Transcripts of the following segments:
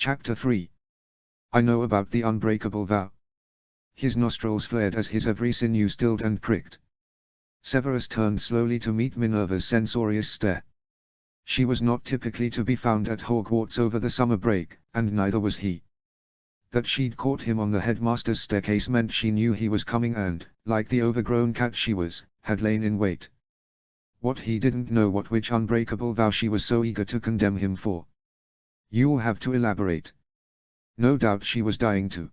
Chapter 3. I know about the unbreakable vow. His nostrils flared as his every sinew stilled and pricked. Severus turned slowly to meet Minerva's censorious stare. She was not typically to be found at Hogwarts over the summer break, and neither was he. That she'd caught him on the headmaster's staircase meant she knew he was coming and, like the overgrown cat she was, had lain in wait. What he didn't know was which unbreakable vow she was so eager to condemn him for. "You'll have to elaborate." No doubt she was dying to.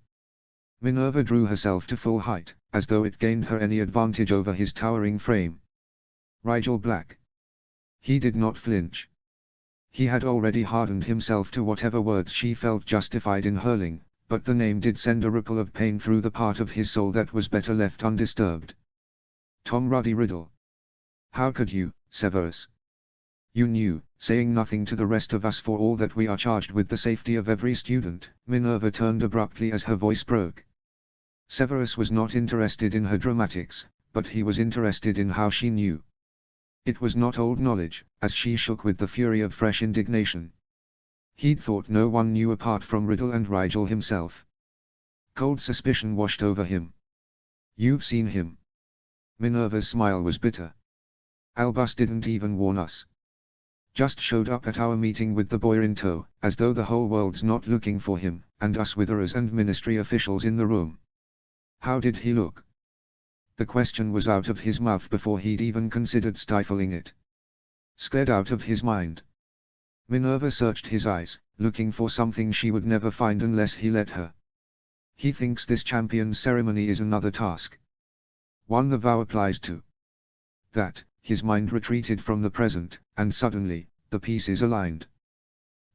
Minerva drew herself to full height, as though it gained her any advantage over his towering frame. Rigel Black. He did not flinch. He had already hardened himself to whatever words she felt justified in hurling, but the name did send a ripple of pain through the part of his soul that was better left undisturbed. Tom Ruddy Riddle. How could you, Severus? You knew, saying nothing to the rest of us for all that we are charged with the safety of every student. Minerva turned abruptly as her voice broke. Severus was not interested in her dramatics, but he was interested in how she knew. It was not old knowledge, as she shook with the fury of fresh indignation. He'd thought no one knew apart from Riddle and Rigel himself. Cold suspicion washed over him. You've seen him. Minerva's smile was bitter. Albus didn't even warn us. Just showed up at our meeting with the boy in tow, as though the whole world's not looking for him, and us witherers and ministry officials in the room. How did he look? The question was out of his mouth before he'd even considered stifling it. Scared out of his mind. Minerva searched his eyes, looking for something she would never find unless he let her. He thinks this champion's ceremony is another task. One the vow applies to. That, his mind retreated from the present, and suddenly, the pieces aligned.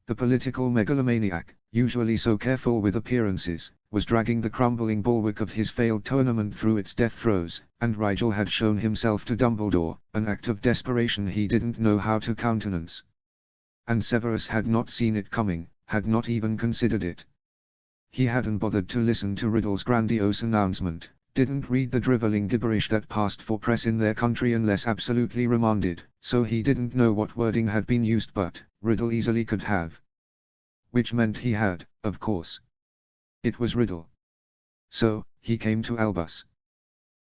The political megalomaniac, usually so careful with appearances, was dragging the crumbling bulwark of his failed tournament through its death throes, and Rigel had shown himself to Dumbledore, an act of desperation he didn't know how to countenance. And Severus had not seen it coming, had not even considered it. He hadn't bothered to listen to Riddle's grandiose announcement, didn't read the drivelling gibberish that passed for press in their country unless absolutely remanded, so he didn't know what wording had been used, but Riddle easily could have. Which meant he had, of course. It was Riddle. So, he came to Albus.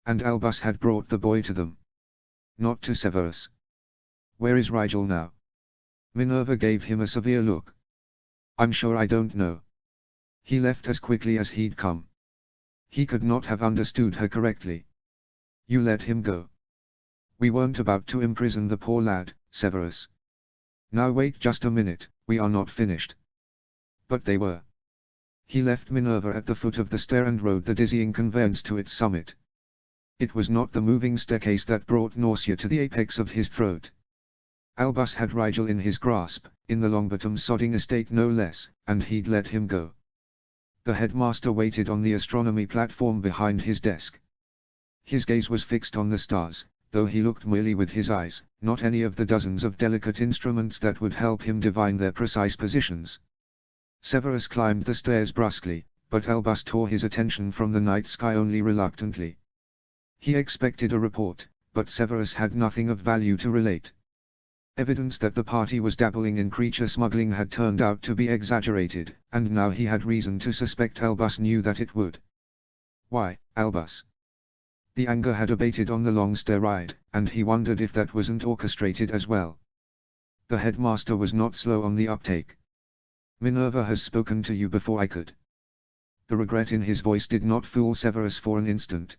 And Albus had brought the boy to them. Not to Severus. Where is Rigel now? Minerva gave him a severe look. I'm sure I don't know. He left as quickly as he'd come. He could not have understood her correctly. You let him go. We weren't about to imprison the poor lad, Severus. Now wait just a minute, we are not finished. But they were. He left Minerva at the foot of the stair and rode the dizzying conveyance to its summit. It was not the moving staircase that brought nausea to the apex of his throat. Albus had Rigel in his grasp, in the Longbottom sodding estate no less, and he'd let him go. The headmaster waited on the astronomy platform behind his desk. His gaze was fixed on the stars, though he looked merely with his eyes, not any of the dozens of delicate instruments that would help him divine their precise positions. Severus climbed the stairs brusquely, but Albus tore his attention from the night sky only reluctantly. He expected a report, but Severus had nothing of value to relate. Evidence that the party was dabbling in creature smuggling had turned out to be exaggerated, and now he had reason to suspect Albus knew that it would. Why, Albus? The anger had abated on the long stair ride, and he wondered if that wasn't orchestrated as well. The headmaster was not slow on the uptake. Minerva has spoken to you before I could. The regret in his voice did not fool Severus for an instant.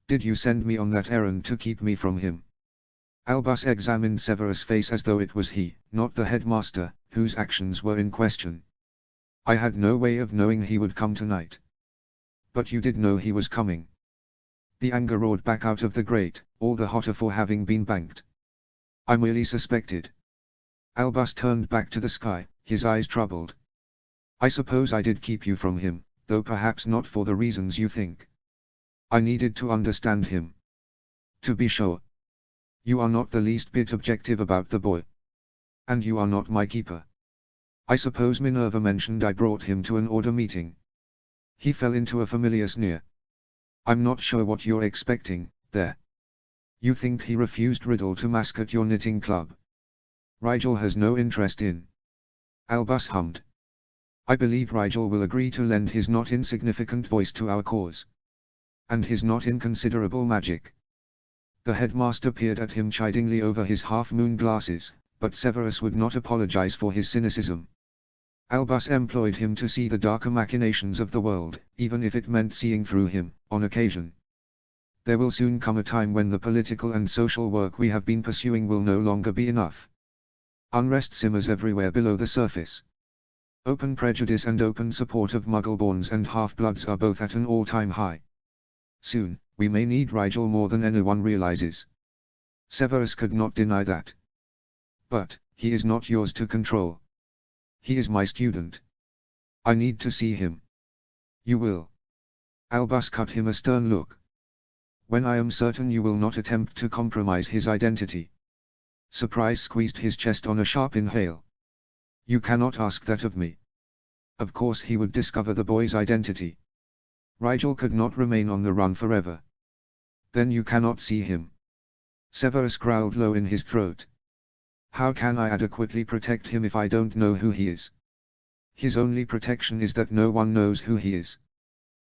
Did you send me on that errand to keep me from him? Albus examined Severus' face as though it was he, not the headmaster, whose actions were in question. I had no way of knowing he would come tonight. But you did know he was coming. The anger roared back out of the grate, all the hotter for having been banked. I merely suspected. Albus turned back to the sky, his eyes troubled. I suppose I did keep you from him, though perhaps not for the reasons you think. I needed to understand him. To be sure. You are not the least bit objective about the boy. And you are not my keeper. I suppose Minerva mentioned I brought him to an order meeting. He fell into a familiar sneer. I'm not sure what you're expecting, there. You think he refused Riddle to mask at your knitting club? Rigel has no interest in. Albus hummed. I believe Rigel will agree to lend his not insignificant voice to our cause. And his not inconsiderable magic. The headmaster peered at him chidingly over his half-moon glasses, but Severus would not apologize for his cynicism. Albus employed him to see the darker machinations of the world, even if it meant seeing through him, on occasion. There will soon come a time when the political and social work we have been pursuing will no longer be enough. Unrest simmers everywhere below the surface. Open prejudice and open support of Muggleborns and half-bloods are both at an all-time high. Soon, we may need Rigel more than anyone realizes. Severus could not deny that. But, he is not yours to control. He is my student. I need to see him. You will. Albus cut him a stern look. When I am certain you will not attempt to compromise his identity. Surprise squeezed his chest on a sharp inhale. You cannot ask that of me. Of course he would discover the boy's identity. Rigel could not remain on the run forever. Then you cannot see him. Severus growled low in his throat. How can I adequately protect him if I don't know who he is? His only protection is that no one knows who he is.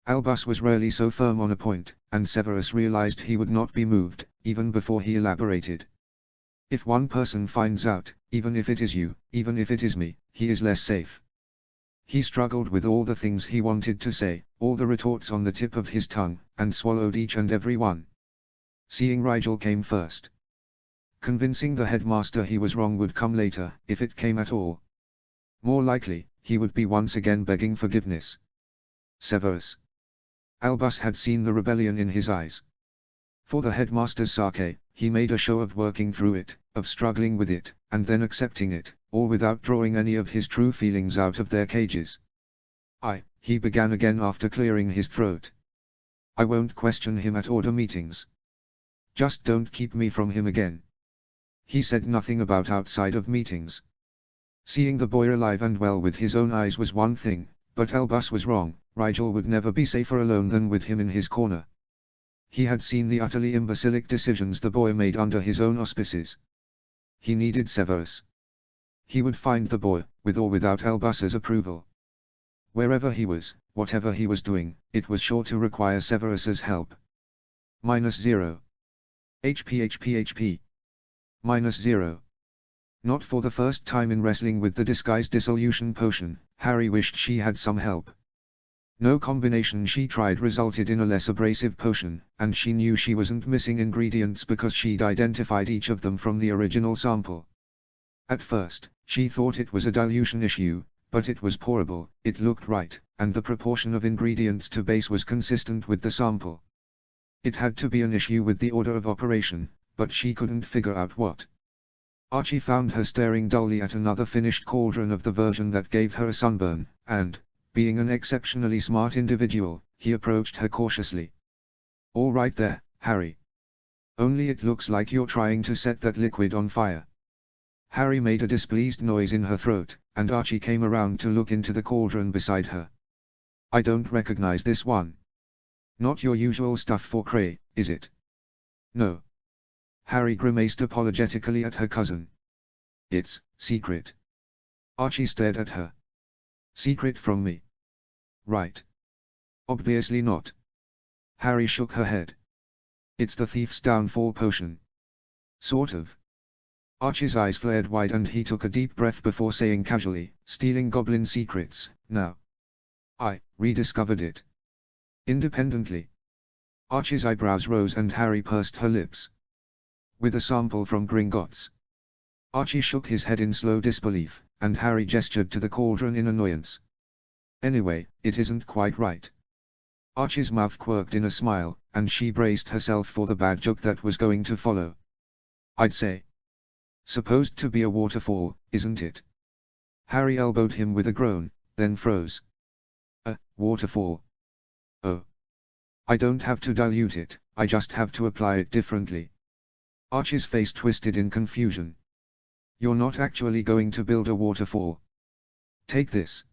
Albus was rarely so firm on a point, and Severus realized he would not be moved, even before he elaborated. If one person finds out, even if it is you, even if it is me, he is less safe. He struggled with all the things he wanted to say, all the retorts on the tip of his tongue, and swallowed each and every one. Seeing Rigel came first. Convincing the headmaster he was wrong would come later, if it came at all. More likely, he would be once again begging forgiveness. Severus. Albus had seen the rebellion in his eyes. For the headmaster's sake, he made a show of working through it, of struggling with it, and then accepting it, all without drawing any of his true feelings out of their cages. He began again after clearing his throat. I won't question him at order meetings. Just don't keep me from him again. He said nothing about outside of meetings. Seeing the boy alive and well with his own eyes was one thing, but Albus was wrong. Rigel would never be safer alone than with him in his corner. He had seen the utterly imbecilic decisions the boy made under his own auspices. He needed Severus. He would find the boy, with or without Albus's approval. Wherever he was, whatever he was doing, it was sure to require Severus's help. -0. HP. -0. Not for the first time in wrestling with the disguised dissolution potion, Harry wished she had some help. No combination she tried resulted in a less abrasive potion, and she knew she wasn't missing ingredients because she'd identified each of them from the original sample. At first, she thought it was a dilution issue, but it was pourable, it looked right, and the proportion of ingredients to base was consistent with the sample. It had to be an issue with the order of operation, but she couldn't figure out what. Archie found her staring dully at another finished cauldron of the version that gave her a sunburn, and, being an exceptionally smart individual, he approached her cautiously. All right there, Harry. Only it looks like you're trying to set that liquid on fire. Harry made a displeased noise in her throat, and Archie came around to look into the cauldron beside her. I don't recognize this one. Not your usual stuff for Cray, is it? No. Harry grimaced apologetically at her cousin. It's secret. Archie stared at her. Secret from me? Right. Obviously not. Harry shook her head. It's the thief's downfall potion. Sort of. Archie's eyes flared wide and he took a deep breath before saying casually, stealing goblin secrets, now. I rediscovered it. Independently. Archie's eyebrows rose and Harry pursed her lips. With a sample from Gringotts. Archie shook his head in slow disbelief, and Harry gestured to the cauldron in annoyance. Anyway, it isn't quite right. Archie's mouth quirked in a smile, and she braced herself for the bad joke that was going to follow. I'd say. Supposed to be a waterfall, isn't it? Harry elbowed him with a groan, then froze. A waterfall. Oh. I don't have to dilute it, I just have to apply it differently. Archie's face twisted in confusion. You're not actually going to build a waterfall. Take this.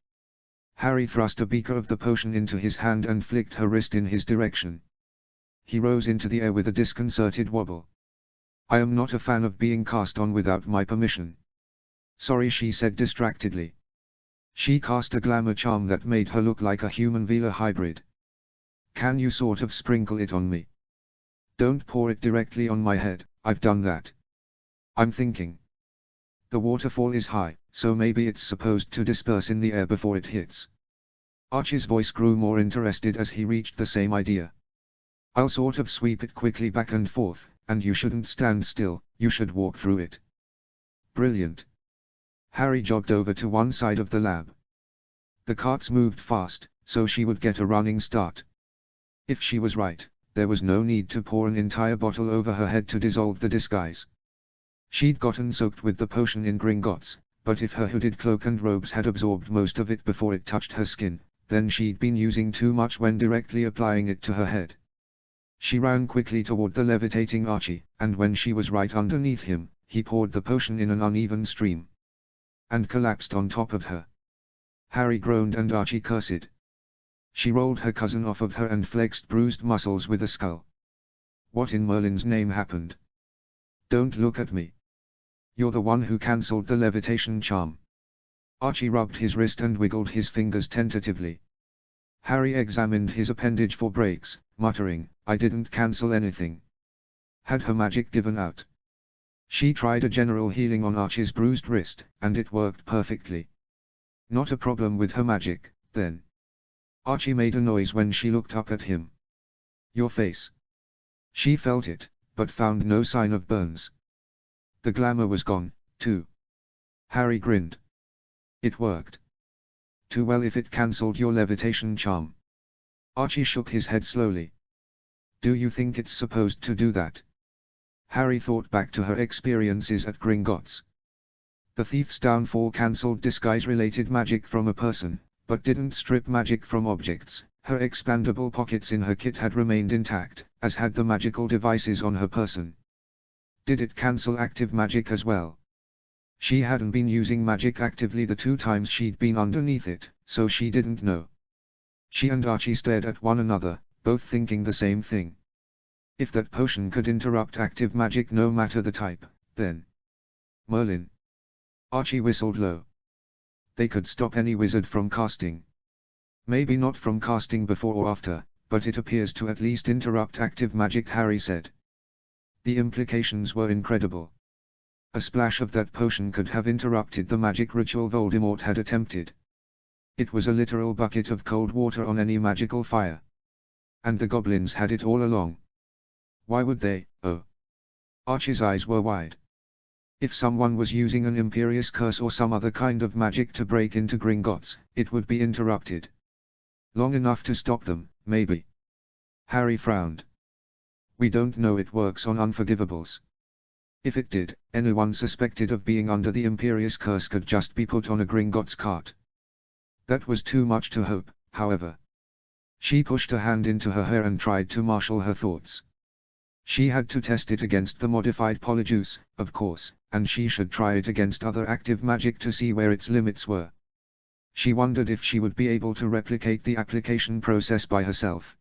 Harry thrust a beaker of the potion into his hand and flicked her wrist in his direction. He rose into the air with a disconcerted wobble. I am not a fan of being cast on without my permission. Sorry, she said distractedly. She cast a glamour charm that made her look like a human Veela hybrid. Can you sort of sprinkle it on me? Don't pour it directly on my head, I've done that. I'm thinking. The waterfall is high, so maybe it's supposed to disperse in the air before it hits. Archie's voice grew more interested as he reached the same idea. I'll sort of sweep it quickly back and forth, and you shouldn't stand still, you should walk through it. Brilliant. Harry jogged over to one side of the lab. The carts moved fast, so she would get a running start. If she was right, there was no need to pour an entire bottle over her head to dissolve the disguise. She'd gotten soaked with the potion in Gringotts, but if her hooded cloak and robes had absorbed most of it before it touched her skin, then she'd been using too much when directly applying it to her head. She ran quickly toward the levitating Archie, and when she was right underneath him, he poured the potion in an uneven stream. And collapsed on top of her. Harry groaned and Archie cursed. She rolled her cousin off of her and flexed bruised muscles with a skull. What in Merlin's name happened? Don't look at me. You're the one who cancelled the levitation charm. Archie rubbed his wrist and wiggled his fingers tentatively. Harry examined his appendage for breaks, muttering, I didn't cancel anything. Had her magic given out? She tried a general healing on Archie's bruised wrist, and it worked perfectly. Not a problem with her magic, then. Archie made a noise when she looked up at him. Your face. She felt it, but found no sign of burns. The glamour was gone, too. Harry grinned. It worked. Too well if it cancelled your levitation charm. Archie shook his head slowly. Do you think it's supposed to do that? Harry thought back to her experiences at Gringotts. The thief's downfall cancelled disguise-related magic from a person, but didn't strip magic from objects. Her expandable pockets in her kit had remained intact, as had the magical devices on her person. Did it cancel active magic as well? She hadn't been using magic actively the 2 times she'd been underneath it, so she didn't know. She and Archie stared at one another, both thinking the same thing. If that potion could interrupt active magic no matter the type, then... Merlin. Archie whistled low. They could stop any wizard from casting. Maybe not from casting before or after, but it appears to at least interrupt active magic, Harry said. The implications were incredible. A splash of that potion could have interrupted the magic ritual Voldemort had attempted. It was a literal bucket of cold water on any magical fire. And the goblins had it all along. Why would they? Oh. Archie's eyes were wide. If someone was using an imperious curse or some other kind of magic to break into Gringotts, it would be interrupted. Long enough to stop them, maybe. Harry frowned. We don't know it works on unforgivables. If it did, anyone suspected of being under the imperious curse could just be put on a Gringotts cart. That was too much to hope, however. She pushed a hand into her hair and tried to marshal her thoughts. She had to test it against the modified polyjuice, of course, and she should try it against other active magic to see where its limits were. She wondered if she would be able to replicate the application process by herself.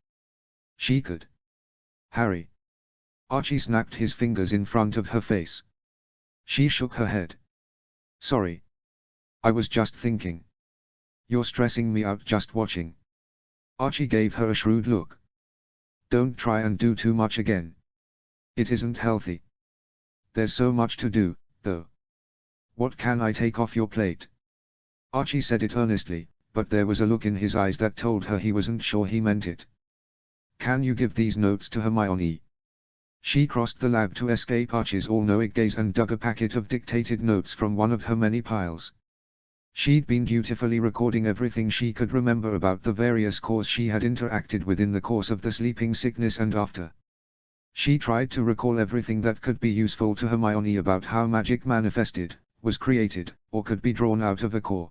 She could. Harry. Archie snapped his fingers in front of her face. She shook her head. Sorry. I was just thinking. You're stressing me out just watching. Archie gave her a shrewd look. Don't try and do too much again. It isn't healthy. There's so much to do, though. What can I take off your plate? Archie said it earnestly, but there was a look in his eyes that told her he wasn't sure he meant it. Can you give these notes to Hermione? She crossed the lab to escape Archie's all-knowing gaze and dug a packet of dictated notes from one of her many piles. She'd been dutifully recording everything she could remember about the various cores she had interacted with in the course of the sleeping sickness and after. She tried to recall everything that could be useful to Hermione about how magic manifested, was created, or could be drawn out of a core.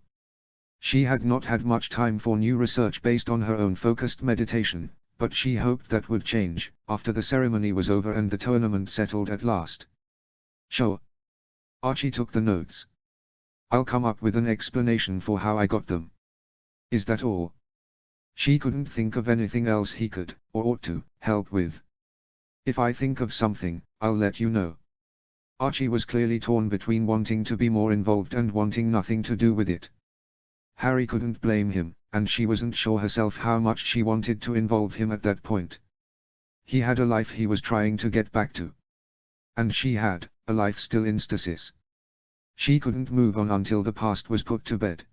She had not had much time for new research based on her own focused meditation, but she hoped that would change, after the ceremony was over and the tournament settled at last. Sure. Archie took the notes. I'll come up with an explanation for how I got them. Is that all? She couldn't think of anything else he could, or ought to, help with. If I think of something, I'll let you know. Archie was clearly torn between wanting to be more involved and wanting nothing to do with it. Harry couldn't blame him, and she wasn't sure herself how much she wanted to involve him at that point. He had a life he was trying to get back to. And she had a life still in stasis. She couldn't move on until the past was put to bed.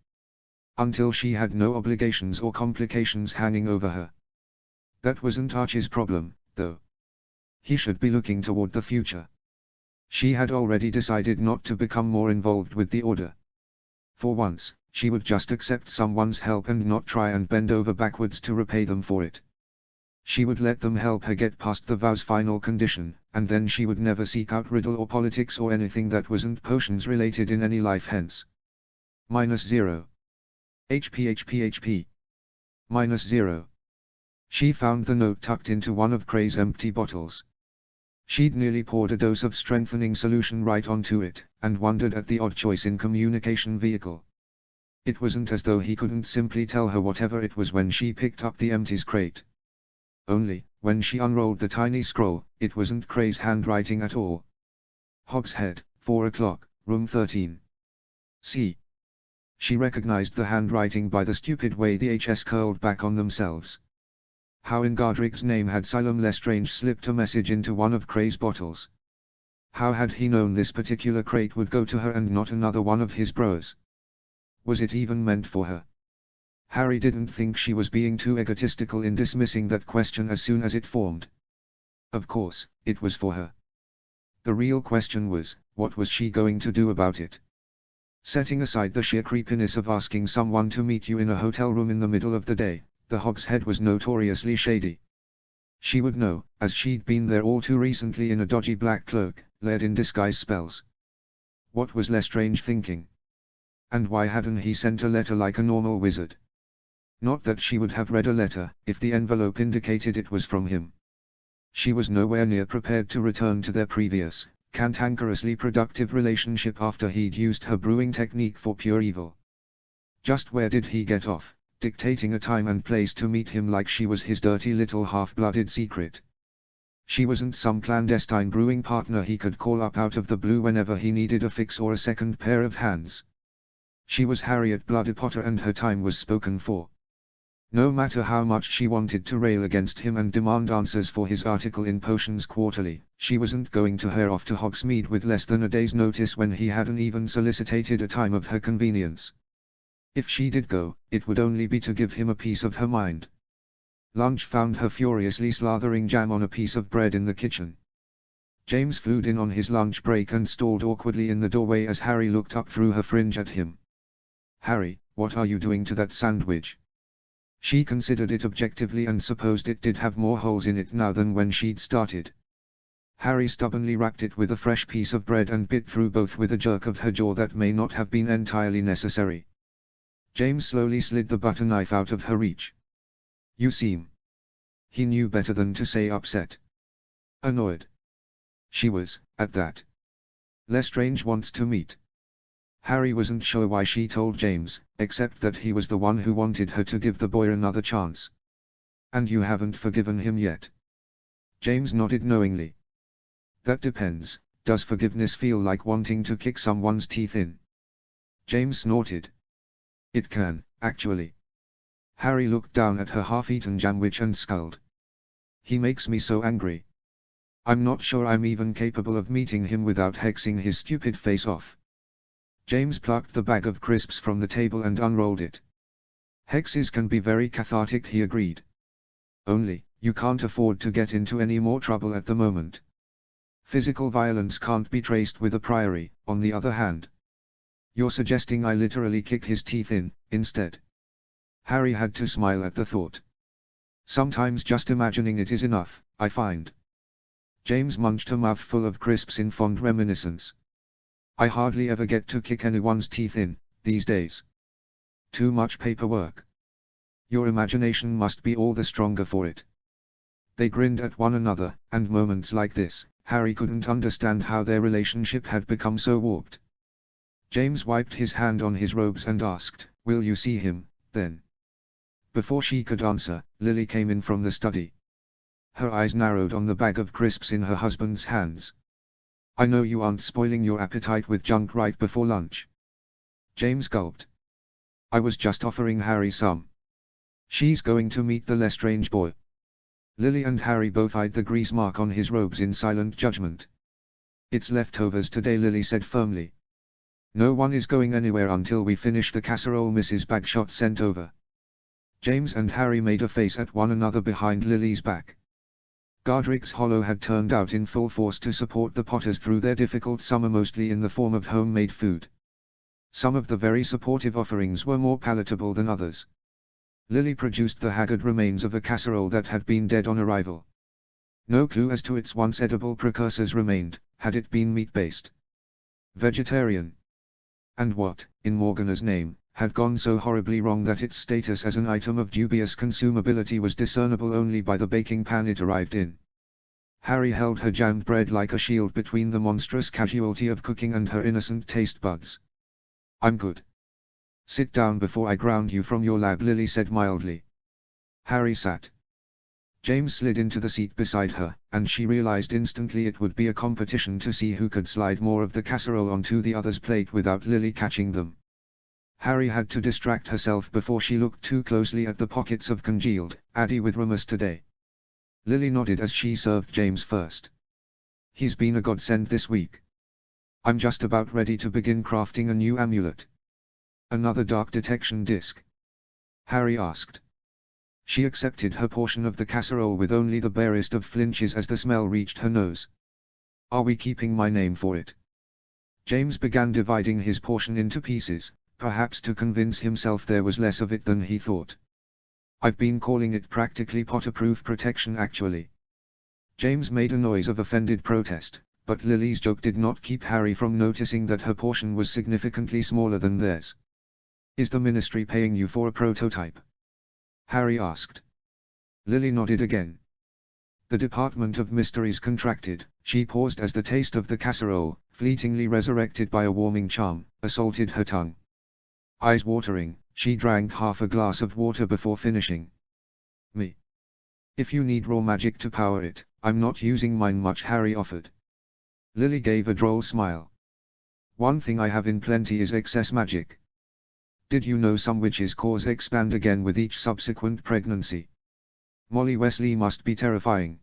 Until she had no obligations or complications hanging over her. That wasn't Archie's problem, though. He should be looking toward the future. She had already decided not to become more involved with the Order. For once, she would just accept someone's help and not try and bend over backwards to repay them for it. She would let them help her get past the vow's final condition, and then she would never seek out riddle or politics or anything that wasn't potions related in any life hence. -0. HP. -0. She found the note tucked into one of Cray's empty bottles. She'd nearly poured a dose of strengthening solution right onto it, and wondered at the odd choice in communication vehicle. It wasn't as though he couldn't simply tell her whatever it was when she picked up the empties crate. Only, when she unrolled the tiny scroll, it wasn't Cray's handwriting at all. Hogshead, 4 o'clock, room 13. See. She recognized the handwriting by the stupid way the HS curled back on themselves. How in Godric's name had Silam Lestrange slipped a message into one of Cray's bottles? How had he known this particular crate would go to her and not another one of his bros? Was it even meant for her? Harry didn't think she was being too egotistical in dismissing that question as soon as it formed. Of course, it was for her. The real question was, what was she going to do about it? Setting aside the sheer creepiness of asking someone to meet you in a hotel room in the middle of the day, the Hogshead was notoriously shady. She would know, as she'd been there all too recently in a dodgy black cloak, led in disguise spells. What was Lestrange thinking? And why hadn't he sent a letter like a normal wizard? Not that she would have read a letter, if the envelope indicated it was from him. She was nowhere near prepared to return to their previous, cantankerously productive relationship after he'd used her brewing technique for pure evil. Just where did he get off, dictating a time and place to meet him like she was his dirty little half-blooded secret? She wasn't some clandestine brewing partner he could call up out of the blue whenever he needed a fix or a second pair of hands. She was Harriet Bloody Potter and her time was spoken for. No matter how much she wanted to rail against him and demand answers for his article in Potions Quarterly, she wasn't going to hurry off to Hogsmeade with less than a day's notice when he hadn't even solicited a time of her convenience. If she did go, it would only be to give him a piece of her mind. Lunch found her furiously slathering jam on a piece of bread in the kitchen. James flew in on his lunch break and stalled awkwardly in the doorway as Harry looked up through her fringe at him. "Harry, what are you doing to that sandwich?" She considered it objectively and supposed it did have more holes in it now than when she'd started. Harry stubbornly wrapped it with a fresh piece of bread and bit through both with a jerk of her jaw that may not have been entirely necessary. James slowly slid the butter knife out of her reach. "You seem..." He knew better than to say upset. Annoyed. She was, at that. "Lestrange wants to meet." Harry wasn't sure why she told James, except that he was the one who wanted her to give the boy another chance. "And you haven't forgiven him yet?" James nodded knowingly. "That depends. Does forgiveness feel like wanting to kick someone's teeth in?" James snorted. "It can, actually." Harry looked down at her half-eaten jamwich and scowled. "He makes me so angry. I'm not sure I'm even capable of meeting him without hexing his stupid face off." James plucked the bag of crisps from the table and unrolled it. "Hexes can be very cathartic," he agreed. "Only, you can't afford to get into any more trouble at the moment. Physical violence can't be traced with a priori, on the other hand." "You're suggesting I literally kick his teeth in, instead?" Harry had to smile at the thought. "Sometimes just imagining it is enough, I find." James munched a mouthful of crisps in fond reminiscence. "I hardly ever get to kick anyone's teeth in, these days. Too much paperwork. Your imagination must be all the stronger for it." They grinned at one another, and moments like this, Harry couldn't understand how their relationship had become so warped. James wiped his hand on his robes and asked, "Will you see him, then?" Before she could answer, Lily came in from the study. Her eyes narrowed on the bag of crisps in her husband's hands. "I know you aren't spoiling your appetite with junk right before lunch." James gulped. I was just offering Harry some. She's going to meet the Lestrange boy. Lily and Harry both eyed the grease mark on his robes in silent judgment. It's leftovers today, Lily said firmly. No one is going anywhere until we finish the casserole Mrs. Bagshot sent over. James and Harry made a face at one another behind Lily's back. Godric's Hollow had turned out in full force to support the Potters through their difficult summer, mostly in the form of homemade food. Some of the very supportive offerings were more palatable than others. Lily produced the haggard remains of a casserole that had been dead on arrival. No clue as to its once edible precursors remained, had it been meat-based. Vegetarian. And what, in Morgana's name, had gone so horribly wrong that its status as an item of dubious consumability was discernible only by the baking pan it arrived in. Harry held her jammed bread like a shield between the monstrous casualty of cooking and her innocent taste buds. I'm good. Sit down before I ground you from your lab, Lily said mildly. Harry sat. James slid into the seat beside her, and she realized instantly it would be a competition to see who could slide more of the casserole onto the other's plate without Lily catching them. Harry had to distract herself before she looked too closely at the pockets of congealed, addy with rumors today. Lily nodded as she served James first. He's been a godsend this week. I'm just about ready to begin crafting a new amulet. Another dark detection disc? Harry asked. She accepted her portion of the casserole with only the barest of flinches as the smell reached her nose. Are we keeping my name for it? James began dividing his portion into pieces, perhaps to convince himself there was less of it than he thought. I've been calling it practically Potter-proof protection actually. James made a noise of offended protest, but Lily's joke did not keep Harry from noticing that her portion was significantly smaller than theirs. Is the Ministry paying you for a prototype? Harry asked. Lily nodded again. The Department of Mysteries contracted. She paused as the taste of the casserole, fleetingly resurrected by a warming charm, assaulted her tongue. Eyes watering, she drank half a glass of water before finishing. Me. If you need raw magic to power it, I'm not using mine much, Harry offered. Lily gave a droll smile. One thing I have in plenty is excess magic. Did you know some witches' cores expand again with each subsequent pregnancy? Molly Wesley must be terrifying.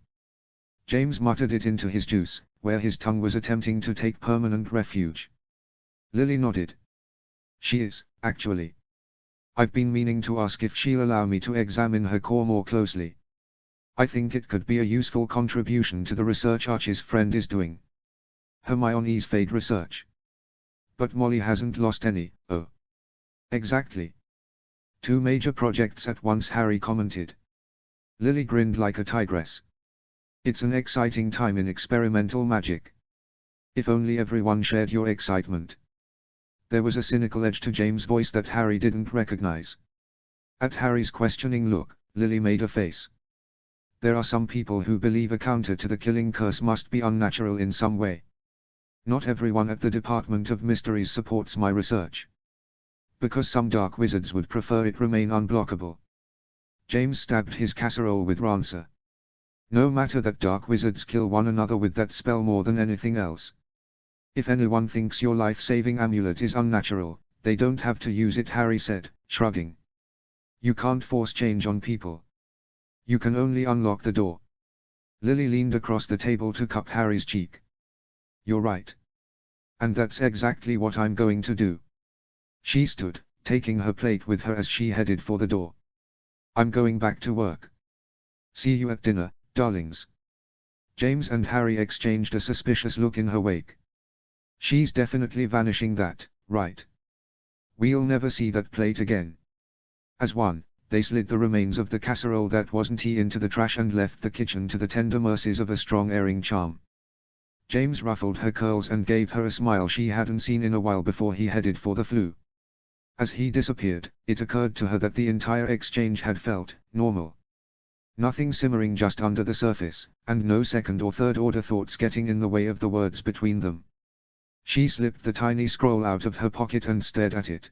James muttered it into his juice, where his tongue was attempting to take permanent refuge. Lily nodded. She is, actually. I've been meaning to ask if she'll allow me to examine her core more closely. I think it could be a useful contribution to the research Archie's friend is doing. Hermione's Fade research. But Molly hasn't lost any, oh. Exactly. 2 major projects at once, Harry commented. Lily grinned like a tigress. It's an exciting time in experimental magic. If only everyone shared your excitement. There was a cynical edge to James' voice that Harry didn't recognize. At Harry's questioning look, Lily made a face. There are some people who believe a counter to the killing curse must be unnatural in some way. Not everyone at the Department of Mysteries supports my research. Because some dark wizards would prefer it remain unblockable. James stabbed his casserole with rancor. No matter that dark wizards kill one another with that spell more than anything else. If anyone thinks your life-saving amulet is unnatural, they don't have to use it, Harry said, shrugging. You can't force change on people. You can only unlock the door. Lily leaned across the table to cup Harry's cheek. You're right. And that's exactly what I'm going to do. She stood, taking her plate with her as she headed for the door. I'm going back to work. See you at dinner, darlings. James and Harry exchanged a suspicious look in her wake. She's definitely vanishing that, right? We'll never see that plate again. As one, they slid the remains of the casserole that wasn't tea into the trash and left the kitchen to the tender mercies of a strong airing charm. James ruffled her curls and gave her a smile she hadn't seen in a while before he headed for the flue. As he disappeared, it occurred to her that the entire exchange had felt normal. Nothing simmering just under the surface, and no second or third order thoughts getting in the way of the words between them. She slipped the tiny scroll out of her pocket and stared at it.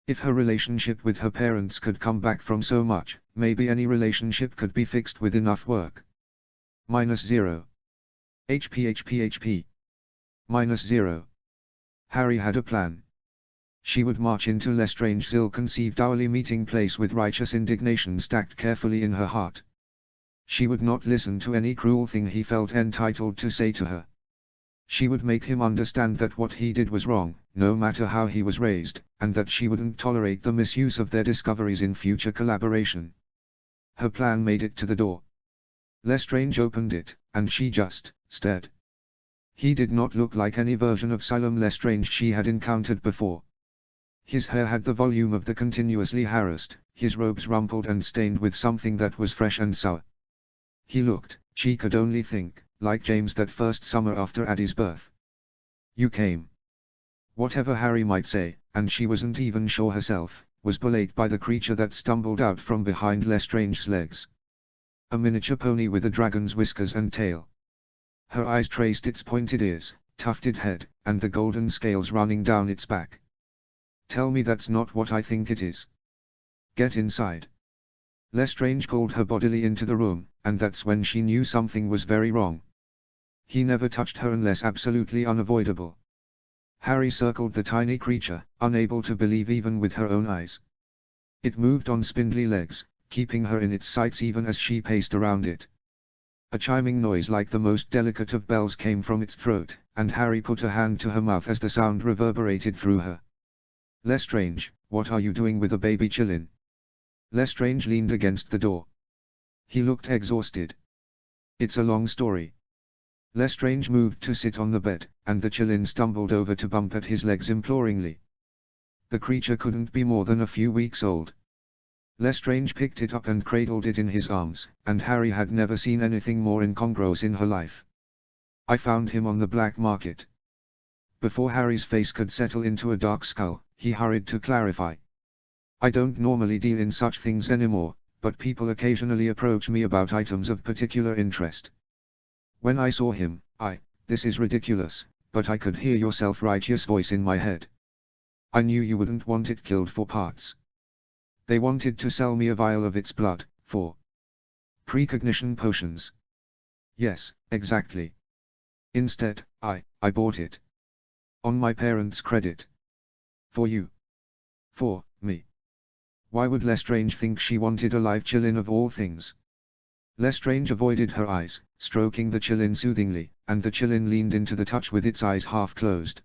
If her relationship with her parents could come back from so much, maybe any relationship could be fixed with enough work. -0. HP. -0. Harry had a plan. She would march into Lestrange's ill-conceived hourly meeting place with righteous indignation stacked carefully in her heart. She would not listen to any cruel thing he felt entitled to say to her. She would make him understand that what he did was wrong, no matter how he was raised, and that she wouldn't tolerate the misuse of their discoveries in future collaboration. Her plan made it to the door. Lestrange opened it, and she just stared. He did not look like any version of Silam Lestrange she had encountered before. His hair had the volume of the continuously harassed, his robes rumpled and stained with something that was fresh and sour. He looked, she could only think, like James that first summer after Addie's birth. You came. Whatever Harry might say, and she wasn't even sure herself, was belied by the creature that stumbled out from behind Lestrange's legs. A miniature pony with a dragon's whiskers and tail. Her eyes traced its pointed ears, tufted head, and the golden scales running down its back. Tell me that's not what I think it is. Get inside. Lestrange called her bodily into the room, and that's when she knew something was very wrong. He never touched her unless absolutely unavoidable. Harry circled the tiny creature, unable to believe even with her own eyes. It moved on spindly legs, keeping her in its sights even as she paced around it. A chiming noise like the most delicate of bells came from its throat, and Harry put a hand to her mouth as the sound reverberated through her. Lestrange, what are you doing with a baby Chillin? Lestrange leaned against the door. He looked exhausted. It's a long story. Lestrange moved to sit on the bed, and the Chillin stumbled over to bump at his legs imploringly. The creature couldn't be more than a few weeks old. Lestrange picked it up and cradled it in his arms, and Harry had never seen anything more incongruous in her life. I found him on the black market. Before Harry's face could settle into a dark scowl, he hurried to clarify. I don't normally deal in such things anymore, but people occasionally approach me about items of particular interest. When I saw him, this is ridiculous, but I could hear your self-righteous voice in my head. I knew you wouldn't want it killed for parts. They wanted to sell me a vial of its blood, for precognition potions. Yes, exactly. Instead, I bought it. On my parents' credit. For you. For me. Why would Lestrange think she wanted a live Chillin of all things? Lestrange avoided her eyes, stroking the Chillin soothingly, and the Chillin leaned into the touch with its eyes half closed.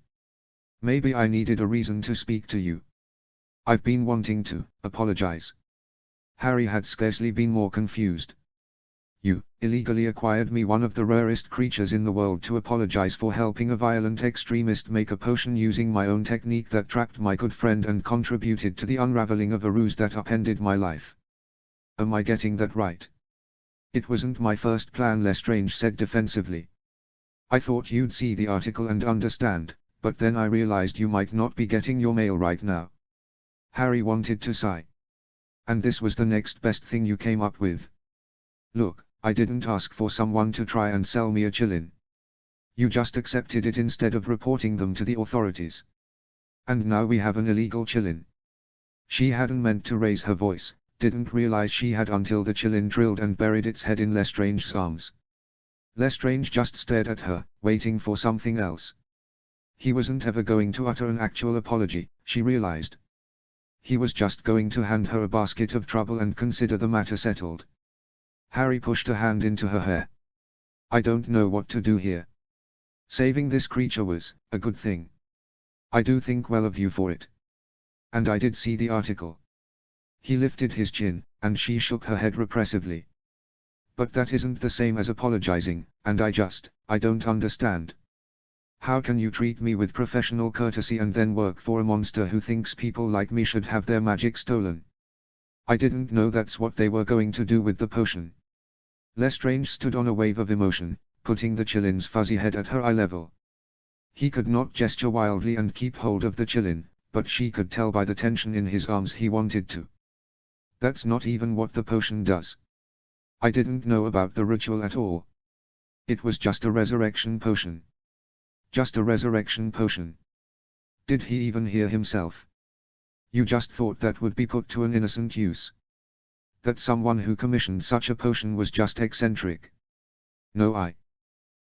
Maybe I needed a reason to speak to you. I've been wanting to apologize. Harry had scarcely been more confused. You illegally acquired me, one of the rarest creatures in the world, to apologize for helping a violent extremist make a potion using my own technique that trapped my good friend and contributed to the unraveling of a ruse that upended my life. Am I getting that right? It wasn't my first plan, Lestrange said defensively. I thought you'd see the article and understand, but then I realized you might not be getting your mail right now. Harry wanted to sigh. And this was the next best thing you came up with. Look, I didn't ask for someone to try and sell me a Chillin. You just accepted it instead of reporting them to the authorities. And now we have an illegal Chillin. She hadn't meant to raise her voice, didn't realize she had until the Chillin drilled and buried its head in Lestrange's arms. Lestrange just stared at her, waiting for something else. He wasn't ever going to utter an actual apology, she realized. He was just going to hand her a basket of trouble and consider the matter settled. Harry pushed a hand into her hair. I don't know what to do here. Saving this creature was a good thing. I do think well of you for it. And I did see the article. He lifted his chin, and she shook her head repressively. But that isn't the same as apologizing, and I don't understand. How can you treat me with professional courtesy and then work for a monster who thinks people like me should have their magic stolen? I didn't know that's what they were going to do with the potion. Lestrange stood on a wave of emotion, putting the Chillin's fuzzy head at her eye level. He could not gesture wildly and keep hold of the Chillin, but she could tell by the tension in his arms he wanted to. That's not even what the potion does. I didn't know about the ritual at all. It was just a resurrection potion. Just a resurrection potion. Did he even hear himself? You just thought that would be put to an innocent use. That someone who commissioned such a potion was just eccentric. No,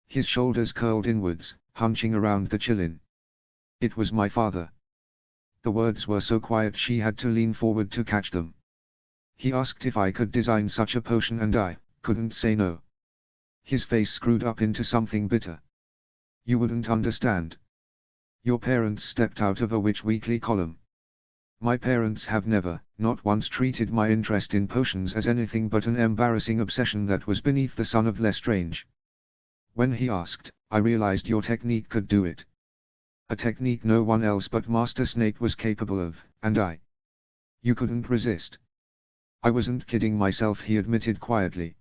His shoulders curled inwards, hunching around the Chillin. It was my father. The words were so quiet she had to lean forward to catch them. He asked if I could design such a potion and I couldn't say no. His face screwed up into something bitter. You wouldn't understand. Your parents stepped out of a Witch Weekly column. My parents have never, not once treated my interest in potions as anything but an embarrassing obsession that was beneath the sun of Lestrange. When he asked, I realized your technique could do it. A technique no one else but Master Snape was capable of, and You couldn't resist. I wasn't kidding myself, he admitted quietly.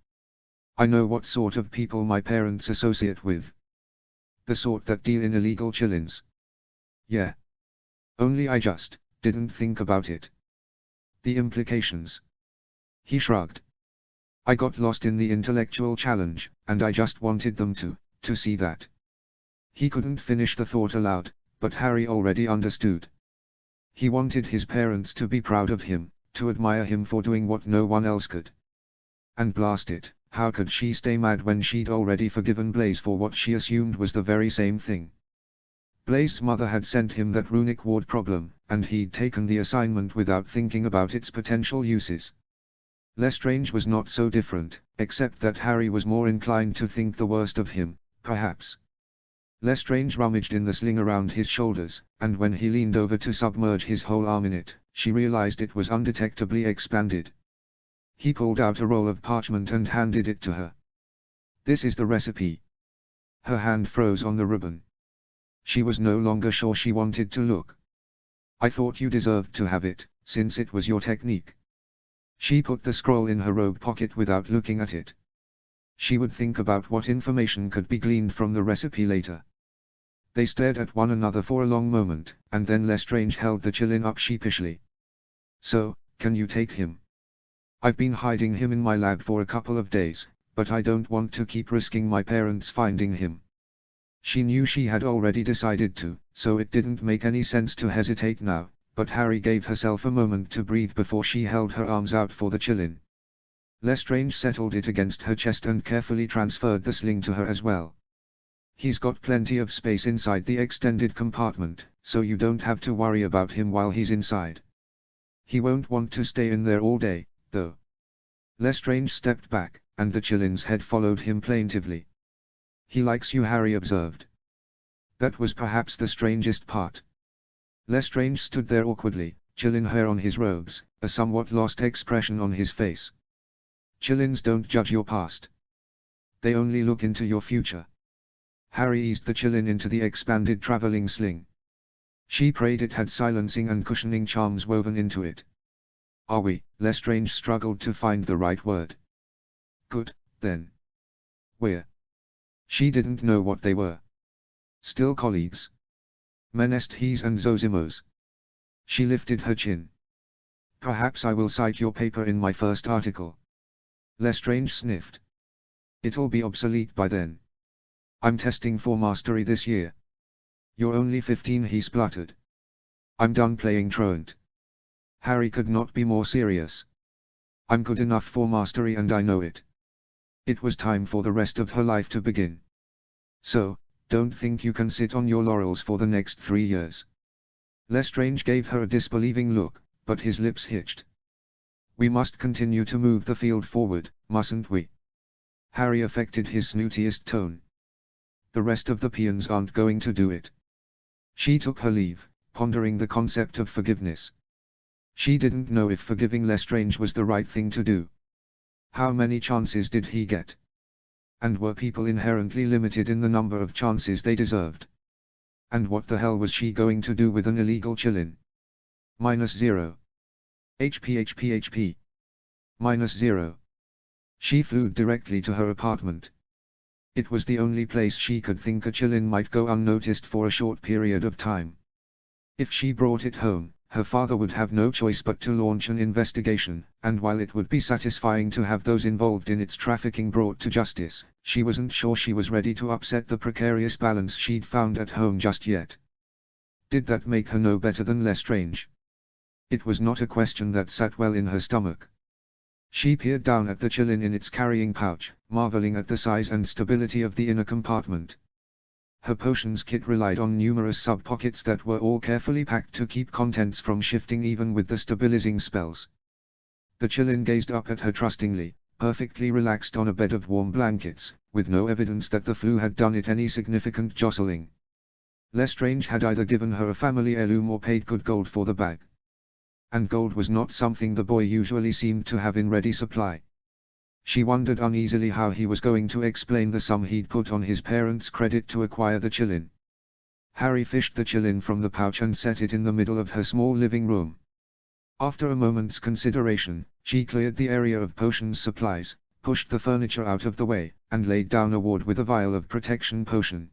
I know what sort of people my parents associate with. The sort that deal in illegal chillins. Yeah. Only I just didn't think about it. The implications. He shrugged. I got lost in the intellectual challenge, and I just wanted them to see that. He couldn't finish the thought aloud, but Harry already understood. He wanted his parents to be proud of him, to admire him for doing what no one else could. And blast it, how could she stay mad when she'd already forgiven Blaise for what she assumed was the very same thing? Blaise's mother had sent him that runic ward problem, and he'd taken the assignment without thinking about its potential uses. Lestrange was not so different, except that Harry was more inclined to think the worst of him, perhaps. Lestrange rummaged in the sling around his shoulders, and when he leaned over to submerge his whole arm in it, she realized it was undetectably expanded. He pulled out a roll of parchment and handed it to her. This is the recipe. Her hand froze on the ribbon. She was no longer sure she wanted to look. I thought you deserved to have it, since it was your technique. She put the scroll in her robe pocket without looking at it. She would think about what information could be gleaned from the recipe later. They stared at one another for a long moment, and then Lestrange held the chillin up sheepishly. So, can you take him? I've been hiding him in my lab for a couple of days, but I don't want to keep risking my parents finding him. She knew she had already decided to, so it didn't make any sense to hesitate now, but Harry gave herself a moment to breathe before she held her arms out for the chillin. Lestrange settled it against her chest and carefully transferred the sling to her as well. He's got plenty of space inside the extended compartment, so you don't have to worry about him while he's inside. He won't want to stay in there all day, though. Lestrange stepped back, and the chillin's head followed him plaintively. He likes you, Harry observed. That was perhaps the strangest part. Lestrange stood there awkwardly, chillin hair on his robes, a somewhat lost expression on his face. Chillins don't judge your past. They only look into your future. Harry eased the chillin into the expanded traveling sling. She prayed it had silencing and cushioning charms woven into it. Are we? Lestrange struggled to find the right word. Good, then. We're. She didn't know what they were. Still colleagues. Menesthees and Zosimos. She lifted her chin. Perhaps I will cite your paper in my first article. Lestrange sniffed. It'll be obsolete by then. I'm testing for mastery this year. You're only 15, he spluttered. I'm done playing truant. Harry could not be more serious. I'm good enough for mastery and I know it. It was time for the rest of her life to begin. So, don't think you can sit on your laurels for the next 3 years. Lestrange gave her a disbelieving look, but his lips hitched. We must continue to move the field forward, mustn't we? Harry affected his snootiest tone. The rest of the peons aren't going to do it. She took her leave, pondering the concept of forgiveness. She didn't know if forgiving Lestrange was the right thing to do. How many chances did he get? And were people inherently limited in the number of chances they deserved? And what the hell was she going to do with an illegal chillin? -0. HP. -0. She flew directly to her apartment. It was the only place she could think a chillin might go unnoticed for a short period of time. If she brought it home, her father would have no choice but to launch an investigation, and while it would be satisfying to have those involved in its trafficking brought to justice, she wasn't sure she was ready to upset the precarious balance she'd found at home just yet. Did that make her no better than Lestrange? It was not a question that sat well in her stomach. She peered down at the chillin in its carrying pouch, marveling at the size and stability of the inner compartment. Her potions kit relied on numerous sub-pockets that were all carefully packed to keep contents from shifting even with the stabilizing spells. The Qilin gazed up at her trustingly, perfectly relaxed on a bed of warm blankets, with no evidence that the flu had done it any significant jostling. Lestrange had either given her a family heirloom or paid good gold for the bag. And gold was not something the boy usually seemed to have in ready supply. She wondered uneasily how he was going to explain the sum he'd put on his parents' credit to acquire the Qilin. Harry fished the Qilin from the pouch and set it in the middle of her small living room. After a moment's consideration, she cleared the area of potions supplies, pushed the furniture out of the way, and laid down a ward with a vial of protection potion.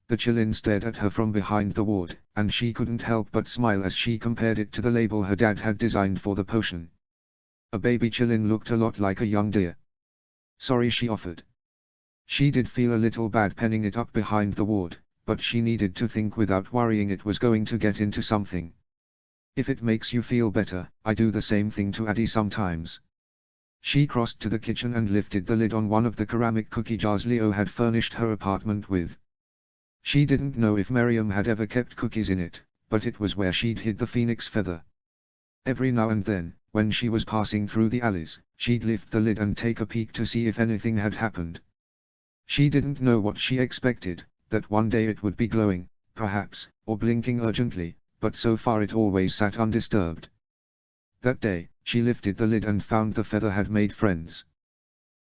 The Qilin stared at her from behind the ward, and she couldn't help but smile as she compared it to the label her dad had designed for the potion. A baby Qilin looked a lot like a young deer. Sorry, she offered. She did feel a little bad penning it up behind the ward, but she needed to think without worrying it was going to get into something. If it makes you feel better, I do the same thing to Addie sometimes. She crossed to the kitchen and lifted the lid on one of the ceramic cookie jars Leo had furnished her apartment with. She didn't know if Miriam had ever kept cookies in it, but it was where she'd hid the phoenix feather. Every now and then, when she was passing through the alleys, she'd lift the lid and take a peek to see if anything had happened. She didn't know what she expected, that one day it would be glowing, perhaps, or blinking urgently, but so far it always sat undisturbed. That day, she lifted the lid and found the feather had made friends.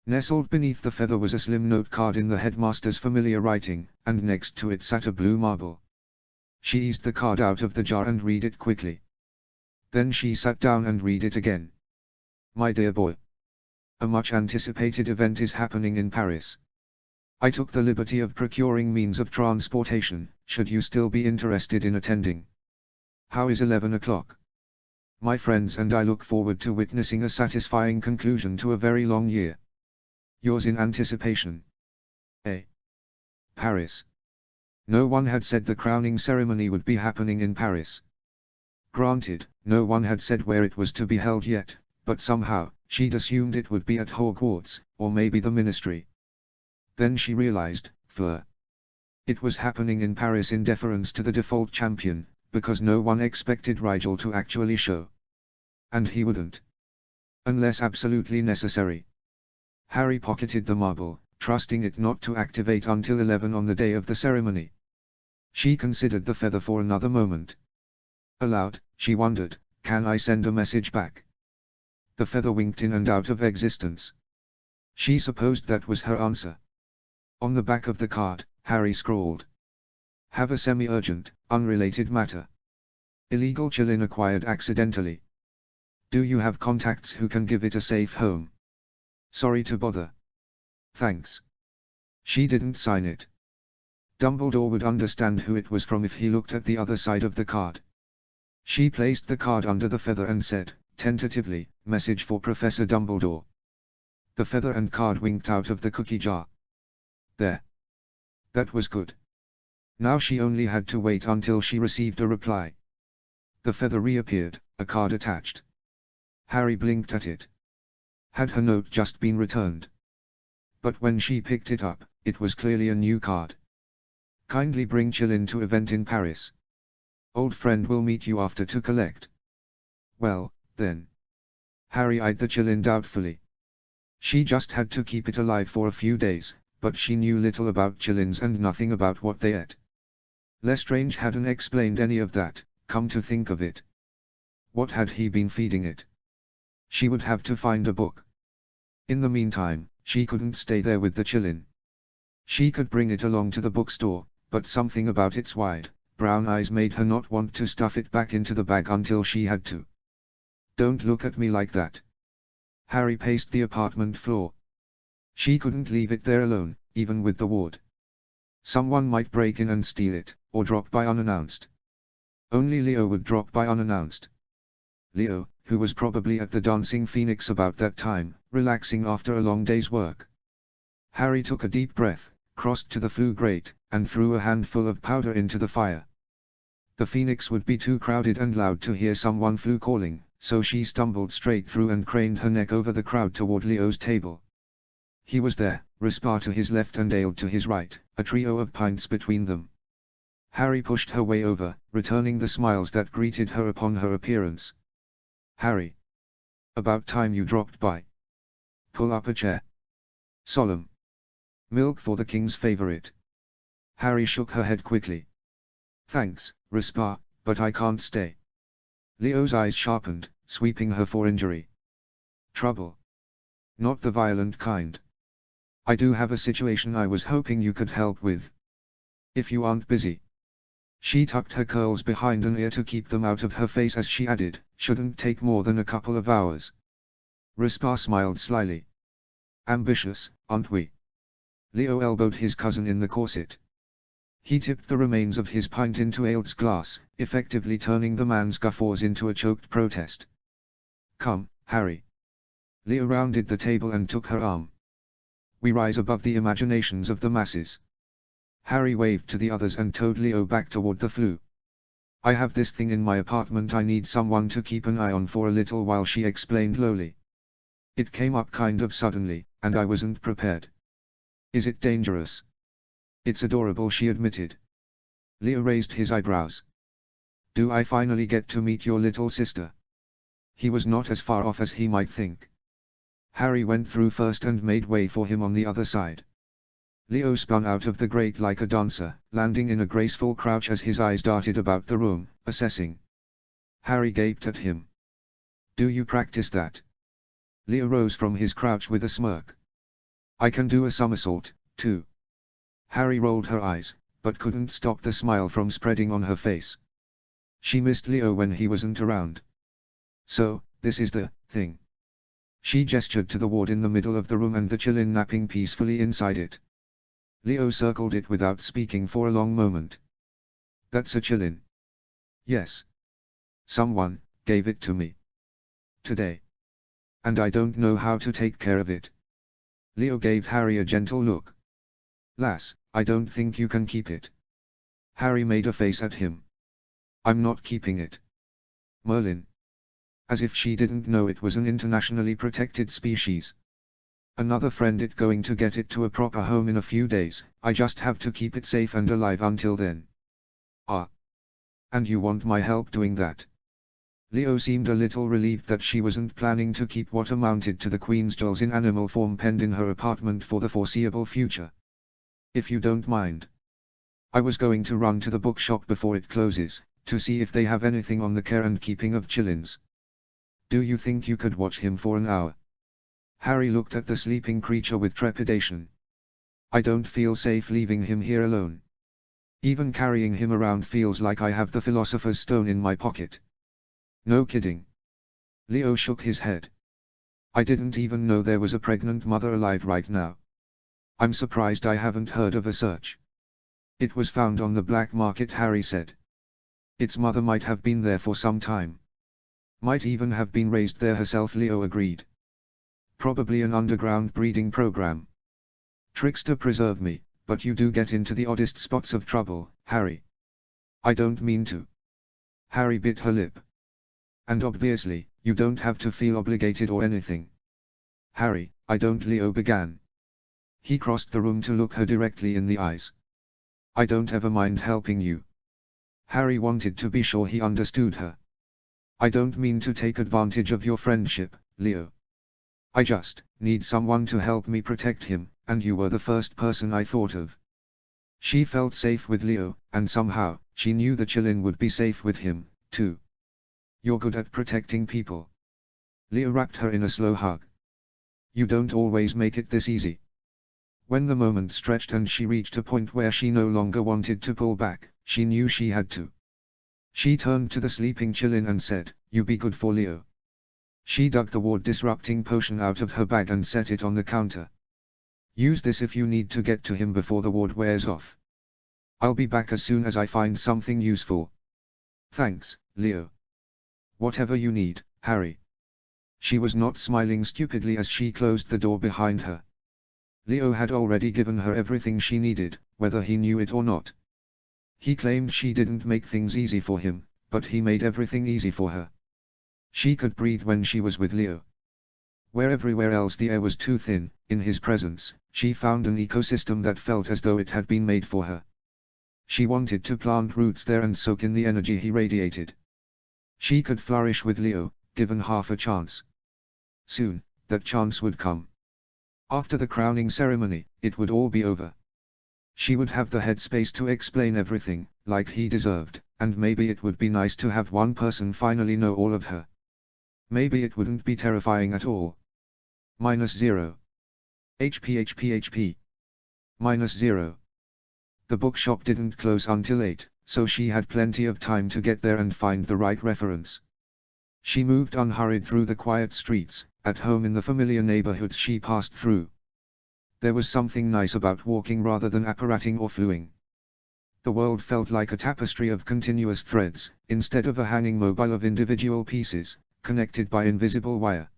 Nestled beneath the feather was a slim note card in the headmaster's familiar writing, and next to it sat a blue marble. She eased the card out of the jar and read it quickly. Then she sat down and read it again. My dear boy. A much-anticipated event is happening in Paris. I took the liberty of procuring means of transportation, should you still be interested in attending. How is 11 o'clock? My friends and I look forward to witnessing a satisfying conclusion to a very long year. Yours in anticipation. A. Paris. No one had said the crowning ceremony would be happening in Paris. Granted, no one had said where it was to be held yet, but somehow, she'd assumed it would be at Hogwarts, or maybe the Ministry. Then she realized, Fleur. It was happening in Paris in deference to the default champion, because no one expected Rigel to actually show. And he wouldn't. Unless absolutely necessary. Harry pocketed the marble, trusting it not to activate until 11 on the day of the ceremony. She considered the feather for another moment. Aloud, she wondered, can I send a message back? The feather winked in and out of existence. She supposed that was her answer. On the back of the card, Harry scrawled. Have a semi-urgent, unrelated matter. Illegal Qilin acquired accidentally. Do you have contacts who can give it a safe home? Sorry to bother. Thanks. She didn't sign it. Dumbledore would understand who it was from if he looked at the other side of the card. She placed the card under the feather and said, tentatively, message for Professor Dumbledore. The feather and card winked out of the cookie jar. There. That was good. Now she only had to wait until she received a reply. The feather reappeared, a card attached. Harry blinked at it. Had her note just been returned? But when she picked it up, it was clearly a new card. Kindly bring Qilin to event in Paris. Old friend will meet you after to collect. Well, then. Harry eyed the Qilin doubtfully. She just had to keep it alive for a few days, but she knew little about Qilins and nothing about what they ate. Lestrange hadn't explained any of that, come to think of it. What had he been feeding it? She would have to find a book. In the meantime, she couldn't stay there with the Qilin. She could bring it along to the bookstore, but something about its wide, brown eyes made her not want to stuff it back into the bag until she had to. Don't look at me like that. Harry paced the apartment floor. She couldn't leave it there alone, even with the ward. Someone might break in and steal it, or drop by unannounced. Only Leo would drop by unannounced. Leo, who was probably at the Dancing Phoenix about that time, relaxing after a long day's work. Harry took a deep breath, crossed to the flue grate, and threw a handful of powder into the fire. The Phoenix would be too crowded and loud to hear someone flue calling, so she stumbled straight through and craned her neck over the crowd toward Leo's table. He was there, Rispar to his left and Ale to his right, a trio of pints between them. Harry pushed her way over, returning the smiles that greeted her upon her appearance. "Harry. About time you dropped by. Pull up a chair. Solemn. Milk for the king's favorite." Harry shook her head quickly. "Thanks, Rispar, but I can't stay." Leo's eyes sharpened, sweeping her for injury. "Trouble? Not the violent kind. I do have a situation I was hoping you could help with. If you aren't busy." She tucked her curls behind an ear to keep them out of her face as she added, "Shouldn't take more than a couple of hours." Rispar smiled slyly. "Ambitious, aren't we?" Leo elbowed his cousin in the corset. He tipped the remains of his pint into Ale's glass, effectively turning the man's guffaws into a choked protest. "Come, Harry." Leo rounded the table and took her arm. "We rise above the imaginations of the masses." Harry waved to the others and towed Leo back toward the flue. "I have this thing in my apartment I need someone to keep an eye on for a little while," she explained lowly. "It came up kind of suddenly, and I wasn't prepared." "Is it dangerous?" "It's adorable," she admitted. Leo raised his eyebrows. "Do I finally get to meet your little sister?" He was not as far off as he might think. Harry went through first and made way for him on the other side. Leo spun out of the grate like a dancer, landing in a graceful crouch as his eyes darted about the room, assessing. Harry gaped at him. "Do you practice that?" Leo rose from his crouch with a smirk. "I can do a somersault, too." Harry rolled her eyes, but couldn't stop the smile from spreading on her face. She missed Leo when he wasn't around. "So, this is the thing." She gestured to the ward in the middle of the room and the Chillin napping peacefully inside it. Leo circled it without speaking for a long moment. "That's a Chillin." "Yes. Someone gave it to me today. And I don't know how to take care of it." Leo gave Harry a gentle look. "Lass, I don't think you can keep it." Harry made a face at him. "I'm not keeping it." "Merlin." As if she didn't know it was an internationally protected species. "Another friend it going to get it to a proper home in a few days, I just have to keep it safe and alive until then." "Ah. And you want my help doing that?" Leo seemed a little relieved that she wasn't planning to keep what amounted to the Queen's jewels in animal form penned in her apartment for the foreseeable future. "If you don't mind. I was going to run to the bookshop before it closes, to see if they have anything on the care and keeping of Chillins." "Do you think you could watch him for an hour?" Harry looked at the sleeping creature with trepidation. "I don't feel safe leaving him here alone. Even carrying him around feels like I have the Philosopher's Stone in my pocket." "No kidding." Leo shook his head. "I didn't even know there was a pregnant mother alive right now. I'm surprised I haven't heard of a search." "It was found on the black market," Harry said. "Its mother might have been there for some time. Might even have been raised there herself," Leo agreed. "Probably an underground breeding program." "Trickster preserve me, but you do get into the oddest spots of trouble, Harry." "I don't mean to." Harry bit her lip. "And obviously, you don't have to feel obligated or anything." "Harry, I don't," Leo began. He crossed the room to look her directly in the eyes. "I don't ever mind helping you." Harry wanted to be sure he understood her. "I don't mean to take advantage of your friendship, Leo. I just need someone to help me protect him, and you were the first person I thought of." She felt safe with Leo, and somehow, she knew the Chillin would be safe with him, too. "You're good at protecting people." Leo wrapped her in a slow hug. "You don't always make it this easy." When the moment stretched and she reached a point where she no longer wanted to pull back, she knew she had to. She turned to the sleeping Chillin and said, "You be good for Leo." She dug the ward-disrupting potion out of her bag and set it on the counter. "Use this if you need to get to him before the ward wears off. I'll be back as soon as I find something useful." "Thanks, Leo." "Whatever you need, Harry." She was not smiling stupidly as she closed the door behind her. Leo had already given her everything she needed, whether he knew it or not. He claimed she didn't make things easy for him, but he made everything easy for her. She could breathe when she was with Leo. Where everywhere else the air was too thin, in his presence, she found an ecosystem that felt as though it had been made for her. She wanted to plant roots there and soak in the energy he radiated. She could flourish with Leo, given half a chance. Soon, that chance would come. After the crowning ceremony, it would all be over. She would have the headspace to explain everything, like he deserved, and maybe it would be nice to have one person finally know all of her. Maybe it wouldn't be terrifying at all. -0. HP. -0. The bookshop didn't close until 8, so she had plenty of time to get there and find the right reference. She moved unhurried through the quiet streets, at home in the familiar neighborhoods she passed through. There was something nice about walking rather than apparating or fluing. The world felt like a tapestry of continuous threads, instead of a hanging mobile of individual pieces, connected by invisible wire.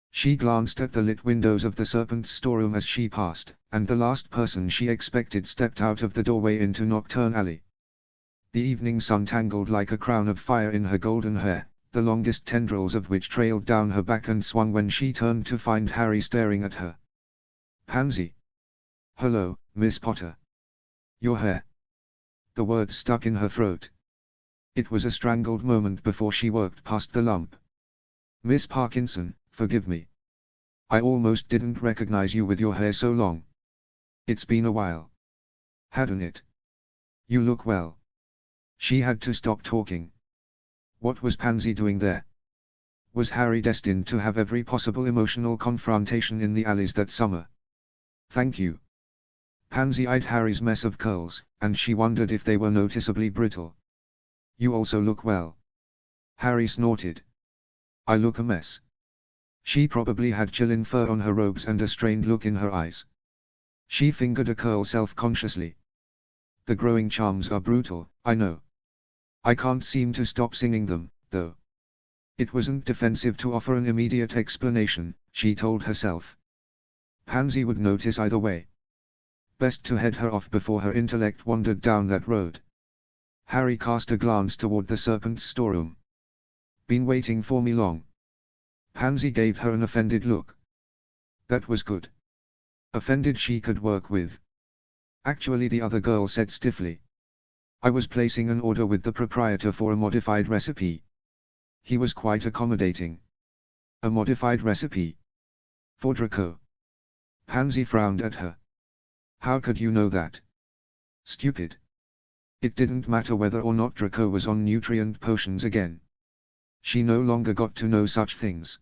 She glanced at the lit windows of the Serpent's storeroom as she passed, and the last person she expected stepped out of the doorway into Nocturne Alley. The evening sun tangled like a crown of fire in her golden hair, the longest tendrils of which trailed down her back and swung when she turned to find Harry staring at her. "Pansy." "Hello, Miss Potter." "Your hair." The words stuck in her throat. It was a strangled moment before she worked past the lump. "Miss Parkinson, forgive me. I almost didn't recognize you with your hair so long. It's been a while. Hadn't it? You look well." She had to stop talking. What was Pansy doing there? Was Harry destined to have every possible emotional confrontation in the alleys that summer? "Thank you." Pansy eyed Harry's mess of curls, and she wondered if they were noticeably brittle. "You also look well." Harry snorted. "I look a mess." She probably had chill fur on her robes and a strained look in her eyes. She fingered a curl self-consciously. "The growing charms are brutal, I know. I can't seem to stop singing them, though." It wasn't defensive to offer an immediate explanation, she told herself. Pansy would notice either way. Best to head her off before her intellect wandered down that road. Harry cast a glance toward the Serpent's storeroom. "Been waiting for me long?" Pansy gave her an offended look. That was good. Offended she could work with. Actually, the other girl said stiffly. "I was placing an order with the proprietor for a modified recipe." He was quite accommodating. "A modified recipe? For Draco?" Pansy frowned at her. "How could you know that?" "Stupid." It didn't matter whether or not Draco was on nutrient potions again. She no longer got to know such things.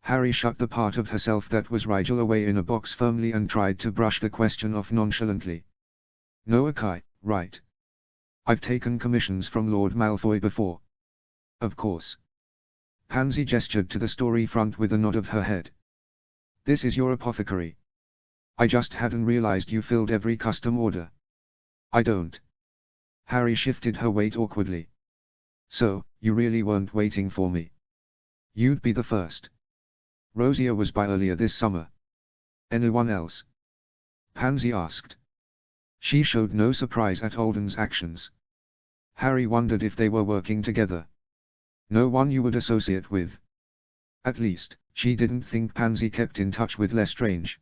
Harry shut the part of herself that was Rigel away in a box firmly and tried to brush the question off nonchalantly. "No Akai, right? I've taken commissions from Lord Malfoy before." "Of course." Pansy gestured to the story front with a nod of her head. "This is your apothecary. I just hadn't realized you filled every custom order." "I don't." Harry shifted her weight awkwardly. "So, you really weren't waiting for me? You'd be the first." "Rosia was by earlier this summer." "Anyone else?" Pansy asked. She showed no surprise at Alden's actions. Harry wondered if they were working together. "No one you would associate with." At least, she didn't think Pansy kept in touch with Lestrange.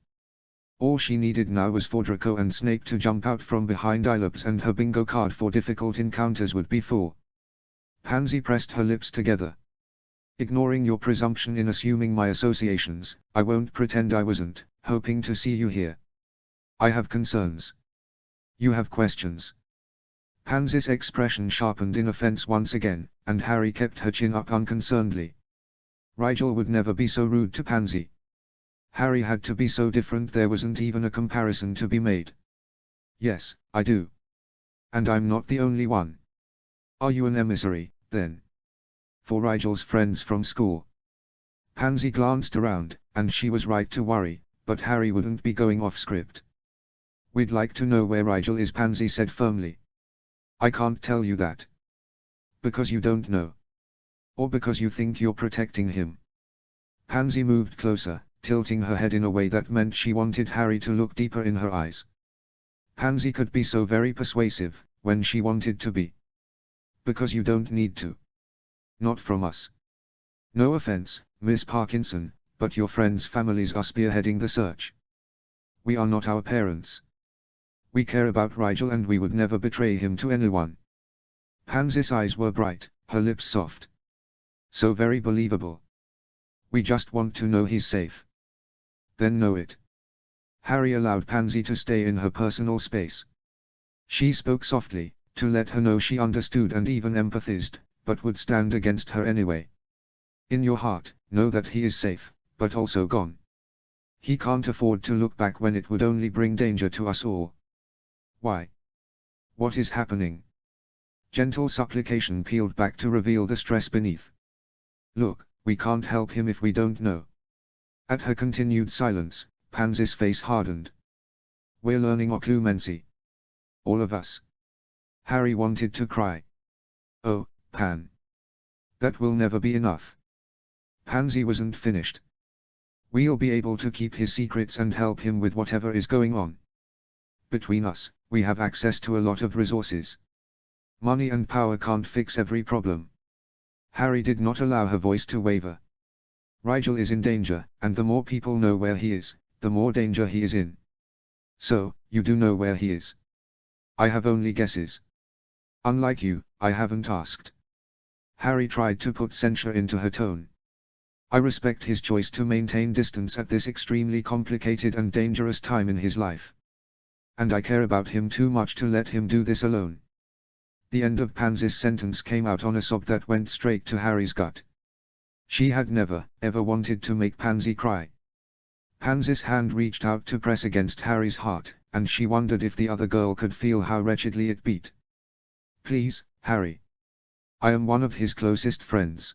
All she needed now was for Draco and Snape to jump out from behind eyelobs and her bingo card for difficult encounters would be full. Pansy pressed her lips together. "Ignoring your presumption in assuming my associations, I won't pretend I wasn't hoping to see you here. I have concerns." "You have questions?" Pansy's expression sharpened in offense once again, and Harry kept her chin up unconcernedly. Rigel would never be so rude to Pansy. Harry had to be so different there wasn't even a comparison to be made. "Yes, I do. And I'm not the only one." "Are you an emissary, then? For Rigel's friends from school?" Pansy glanced around, and she was right to worry, but Harry wouldn't be going off script. "We'd like to know where Rigel is," Pansy said firmly. "I can't tell you that. Because you don't know. Or because you think you're protecting him." Pansy moved closer, tilting her head in a way that meant she wanted Harry to look deeper in her eyes. Pansy could be so very persuasive, when she wanted to be. "Because you don't need to. Not from us. No offense, Miss Parkinson, but your friends' families are spearheading the search. We are not our parents. We care about Rigel and we would never betray him to anyone. Pansy's eyes were bright, her lips soft. So very believable. We just want to know he's safe. Then know it. Harry allowed Pansy to stay in her personal space. She spoke softly, to let her know she understood and even empathized, but would stand against her anyway. In your heart, know that he is safe, but also gone. He can't afford to look back when it would only bring danger to us all. Why? What is happening? Gentle supplication peeled back to reveal the stress beneath. Look, we can't help him if we don't know. At her continued silence, Pansy's face hardened. We're learning occlumency. All of us. Harry wanted to cry. Oh, Pan. That will never be enough. Pansy wasn't finished. We'll be able to keep his secrets and help him with whatever is going on. Between us, we have access to a lot of resources. Money and power can't fix every problem. Harry did not allow her voice to waver. Rigel is in danger, and the more people know where he is, the more danger he is in. So, you do know where he is? I have only guesses. Unlike you, I haven't asked. Harry tried to put censure into her tone. I respect his choice to maintain distance at this extremely complicated and dangerous time in his life. And I care about him too much to let him do this alone. The end of Pansy's sentence came out on a sob that went straight to Harry's gut. She had never, ever wanted to make Pansy cry. Pansy's hand reached out to press against Harry's heart, and she wondered if the other girl could feel how wretchedly it beat. Please, Harry. I am one of his closest friends.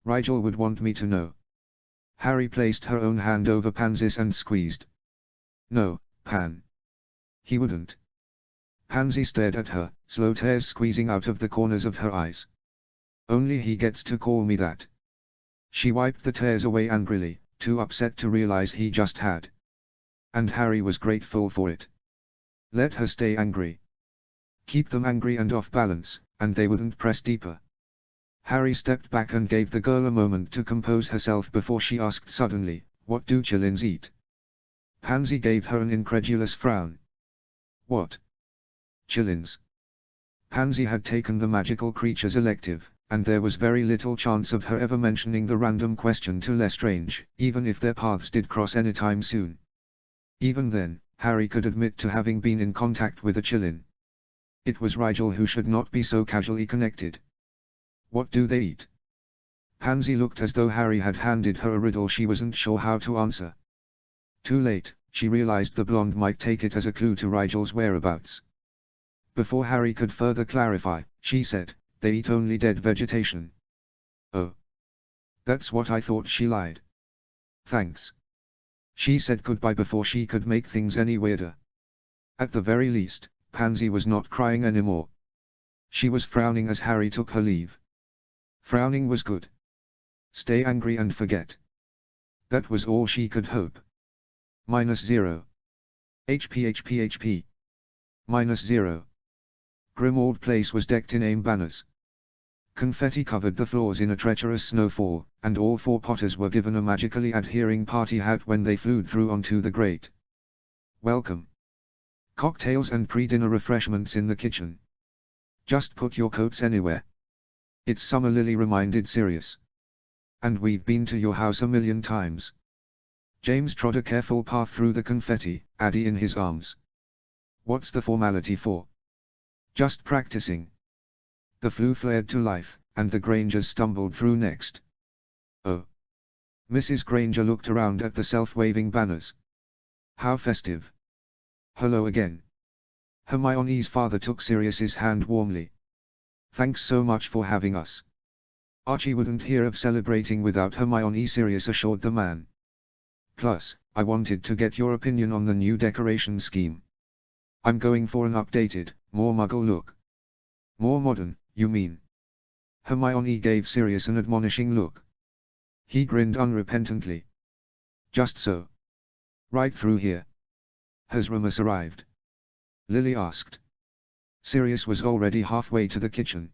Rigel would want me to know. Harry placed her own hand over Pansy's and squeezed. No, Pan. He wouldn't. Pansy stared at her, slow tears squeezing out of the corners of her eyes. Only he gets to call me that. She wiped the tears away angrily, too upset to realize he just had. And Harry was grateful for it. Let her stay angry. Keep them angry and off balance, and they wouldn't press deeper. Harry stepped back and gave the girl a moment to compose herself before she asked suddenly, "What do Chillins eat?" Pansy gave her an incredulous frown. What? Chillins. Pansy had taken the magical creatures elective, and there was very little chance of her ever mentioning the random question to Lestrange, even if their paths did cross anytime soon. Even then, Harry could admit to having been in contact with a Chillin. It was Rigel who should not be so casually connected. What do they eat? Pansy looked as though Harry had handed her a riddle she wasn't sure how to answer. Too late, she realized the blonde might take it as a clue to Rigel's whereabouts. Before Harry could further clarify, she said, "They eat only dead vegetation." Oh. That's what I thought. She lied. Thanks. She said goodbye before she could make things any weirder. At the very least, Pansy was not crying anymore. She was frowning as Harry took her leave. Frowning was good. Stay angry and forget. That was all she could hope. -0. HP. -0. Grimmauld Place was decked in AIM banners. Confetti covered the floors in a treacherous snowfall, and all 4 Potters were given a magically adhering party hat when they flew through onto the grate. Welcome. Cocktails and pre-dinner refreshments in the kitchen. Just put your coats anywhere. It's summer, Lily reminded Sirius. And we've been to your house a million times. James trod a careful path through the confetti, Addie in his arms. What's the formality for? Just practicing. The flue flared to life, and the Grangers stumbled through next. Oh. Mrs. Granger looked around at the self-waving banners. How festive. Hello again. Hermione's father took Sirius's hand warmly. Thanks so much for having us. Archie wouldn't hear of celebrating without Hermione, Sirius assured the man. Plus, I wanted to get your opinion on the new decoration scheme. I'm going for an updated, more muggle look. More modern, you mean? Hermione gave Sirius an admonishing look. He grinned unrepentantly. Just so. Right through here. Has Remus arrived? Lily asked. Sirius was already halfway to the kitchen.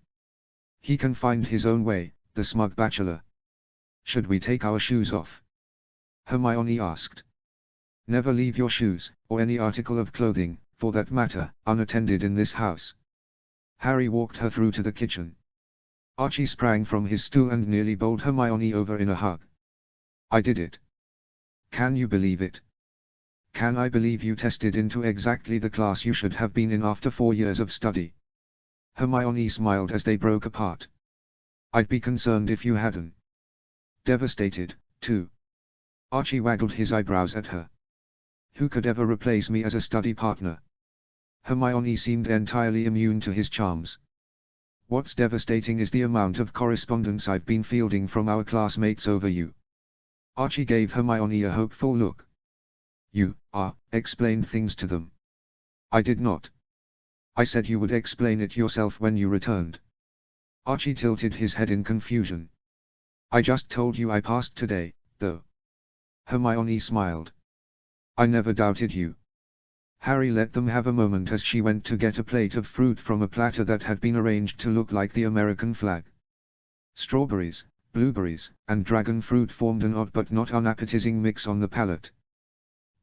He can find his own way, the smug bachelor. Should we take our shoes off? Hermione asked. Never leave your shoes, or any article of clothing, for that matter, unattended in this house. Harry walked her through to the kitchen. Archie sprang from his stool and nearly bowled Hermione over in a hug. I did it. Can you believe it? Can I believe you tested into exactly the class you should have been in after 4 years of study? Hermione smiled as they broke apart. I'd be concerned if you hadn't. Devastated, too. Archie waggled his eyebrows at her. Who could ever replace me as a study partner? Hermione seemed entirely immune to his charms. What's devastating is the amount of correspondence I've been fielding from our classmates over you. Archie gave Hermione a hopeful look. You, explained things to them. I did not. I said you would explain it yourself when you returned. Archie tilted his head in confusion. I just told you I passed today, though. Hermione smiled. I never doubted you. Harry let them have a moment as she went to get a plate of fruit from a platter that had been arranged to look like the American flag. Strawberries, blueberries, and dragon fruit formed an odd but not unappetizing mix on the palate.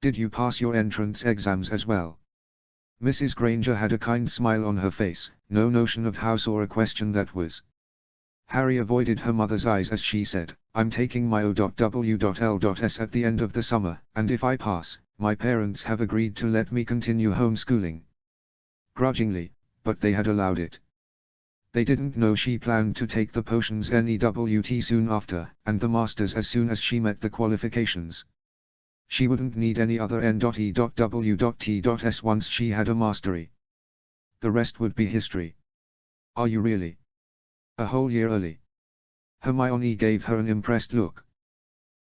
Did you pass your entrance exams as well? Mrs. Granger had a kind smile on her face, no notion of how sore a question that was. Harry avoided her mother's eyes as she said, I'm taking my O.W.L.S. at the end of the summer, and if I pass, my parents have agreed to let me continue homeschooling. Grudgingly, but they had allowed it. They didn't know she planned to take the potions NEWT soon after, and the masters as soon as she met the qualifications. She wouldn't need any other N.E.W.T.S. once she had a mastery. The rest would be history. Are you really? A whole year early. Hermione gave her an impressed look.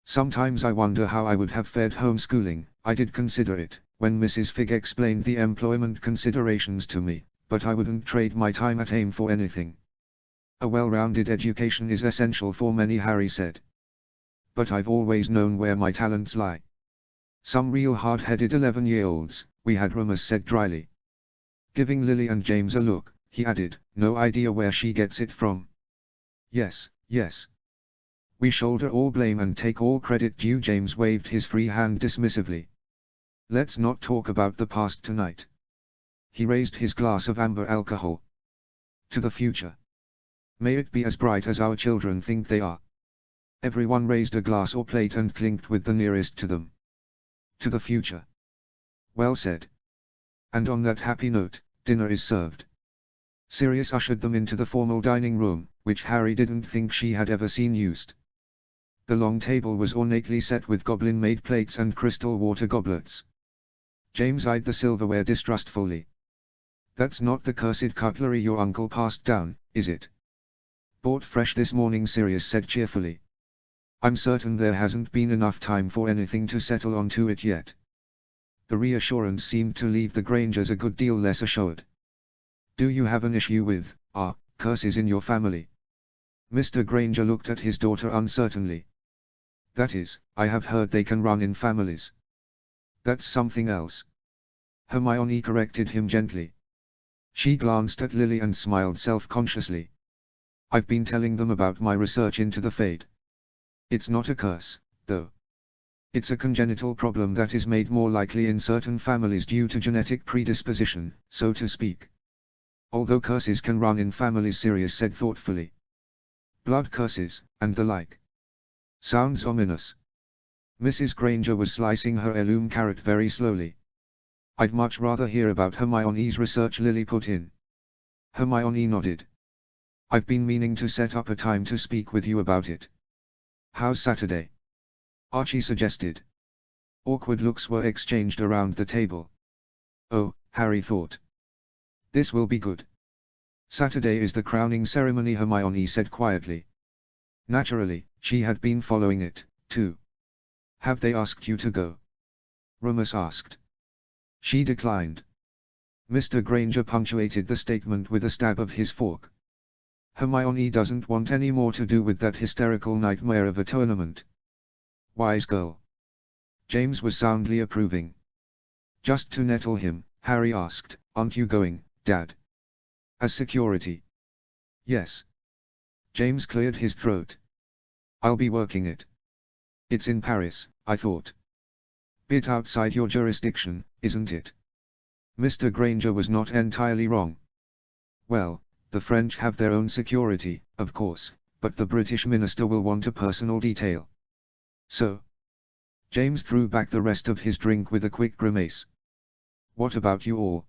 Sometimes I wonder how I would have fared homeschooling. I did consider it, when Mrs. Figg explained the employment considerations to me, but I wouldn't trade my time at AIM for anything. A well-rounded education is essential for many, Harry said. But I've always known where my talents lie. Some real hard-headed 11-year-olds, we had Remus said dryly. Giving Lily and James a look, he added, no idea where she gets it from. Yes, yes. We shoulder all blame and take all credit due. James waved his free hand dismissively. Let's not talk about the past tonight. He raised his glass of amber alcohol. To the future. May it be as bright as our children think they are. Everyone raised a glass or plate and clinked with the nearest to them. To the future. Well said. And on that happy note, dinner is served. Sirius ushered them into the formal dining room, which Harry didn't think she had ever seen used. The long table was ornately set with goblin-made plates and crystal water goblets. James eyed the silverware distrustfully. That's not the cursed cutlery your uncle passed down, is it? Bought fresh this morning, Sirius said cheerfully. I'm certain there hasn't been enough time for anything to settle onto it yet. The reassurance seemed to leave the Grangers a good deal less assured. Do you have an issue with, curses in your family? Mr. Granger looked at his daughter uncertainly. That is, I have heard they can run in families. That's something else. Hermione corrected him gently. She glanced at Lily and smiled self-consciously. I've been telling them about my research into the Fade. It's not a curse, though. It's a congenital problem that is made more likely in certain families due to genetic predisposition, so to speak. Although curses can run in families, Sirius said thoughtfully. Blood curses, and the like. Sounds ominous. Mrs. Granger was slicing her heirloom carrot very slowly. I'd much rather hear about Hermione's research, Lily put in. Hermione nodded. I've been meaning to set up a time to speak with you about it. How's Saturday? Archie suggested. Awkward looks were exchanged around the table. Oh, Harry thought. This will be good. Saturday is the crowning ceremony, Hermione said quietly. Naturally, she had been following it, too. Have they asked you to go? Remus asked. She declined. Mr. Granger punctuated the statement with a stab of his fork. Hermione doesn't want any more to do with that hysterical nightmare of a tournament. Wise girl. James was soundly approving. Just to nettle him, Harry asked, aren't you going, Dad? As security? Yes. James cleared his throat. I'll be working it. It's in Paris, I thought. Bit outside your jurisdiction, isn't it? Mr. Granger was not entirely wrong. Well, the French have their own security, of course, but the British minister will want a personal detail. So? James threw back the rest of his drink with a quick grimace. What about you all?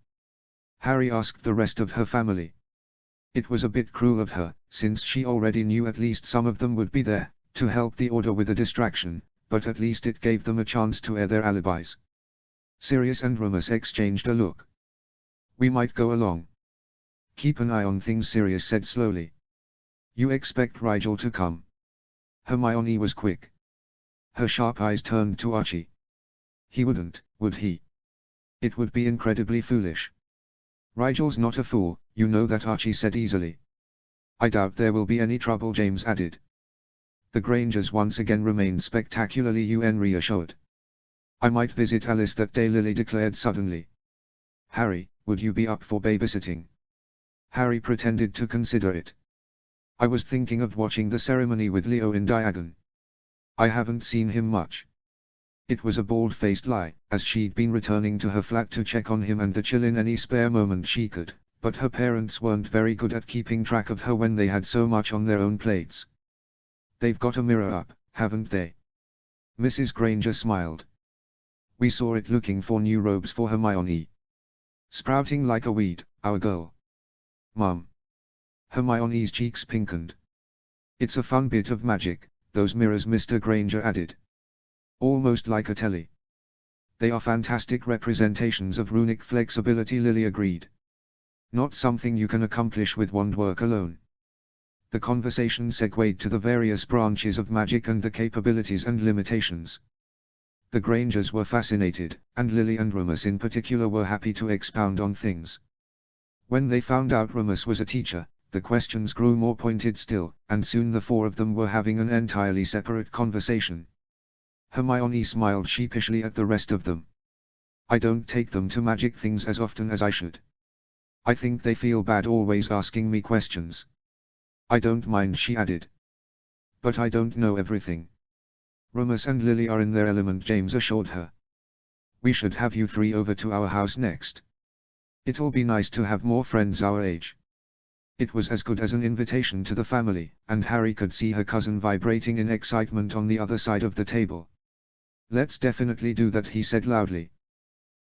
Harry asked the rest of her family. It was a bit cruel of her, since she already knew at least some of them would be there, to help the order with a distraction, but at least it gave them a chance to air their alibis. Sirius and Remus exchanged a look. We might go along. Keep an eye on things, Sirius said slowly. You expect Rigel to come? Hermione was quick. Her sharp eyes turned to Archie. He wouldn't, would he? It would be incredibly foolish. Rigel's not a fool, you know that, Archie said easily. I doubt there will be any trouble, James added. The Grangers once again remained spectacularly reassured. I might visit Alice that day, Lily declared suddenly. Harry, would you be up for babysitting? Harry pretended to consider it. I was thinking of watching the ceremony with Leo in Diagon. I haven't seen him much. It was a bald-faced lie, as she'd been returning to her flat to check on him and the chill in any spare moment she could, but her parents weren't very good at keeping track of her when they had so much on their own plates. They've got a mirror up, haven't they? Mrs. Granger smiled. We saw it looking for new robes for Hermione. Sprouting like a weed, our girl. Mum. Hermione's cheeks pinkened. It's a fun bit of magic, those mirrors, Mr. Granger added. Almost like a telly. They are fantastic representations of runic flexibility, Lily agreed. Not something you can accomplish with wand work alone. The conversation segued to the various branches of magic and the capabilities and limitations. The Grangers were fascinated, and Lily and Remus in particular were happy to expound on things. When they found out Remus was a teacher, the questions grew more pointed still, and soon the four of them were having an entirely separate conversation. Hermione smiled sheepishly at the rest of them. I don't take them to magic things as often as I should. I think they feel bad always asking me questions. I don't mind, she added. But I don't know everything. Remus and Lily are in their element, James assured her. We should have you three over to our house next. It'll be nice to have more friends our age. It was as good as an invitation to the family, and Harry could see her cousin vibrating in excitement on the other side of the table. Let's definitely do that, he said loudly.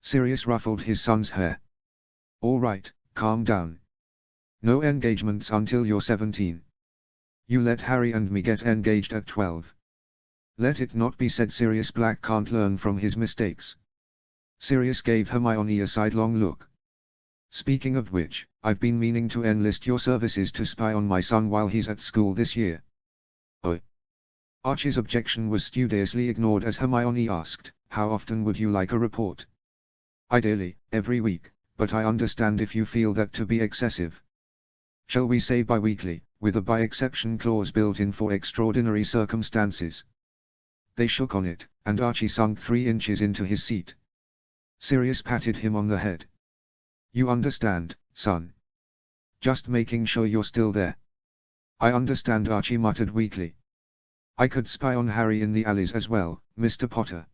Sirius ruffled his son's hair. All right, calm down. No engagements until you're 17. You let Harry and me get engaged at 12. Let it not be said Sirius Black can't learn from his mistakes. Sirius gave Hermione a sidelong look. Speaking of which, I've been meaning to enlist your services to spy on my son while he's at school this year. Oh. Archie's objection was studiously ignored as Hermione asked, how often would you like a report? Ideally, every week, but I understand if you feel that to be excessive. Shall we say bi-weekly, with a by-exception clause built in for extraordinary circumstances? They shook on it, and Archie sunk 3 inches into his seat. Sirius patted him on the head. You understand, son. Just making sure you're still there. I understand, Archie muttered weakly. I could spy on Harry in the alleys as well, Mr. Potter.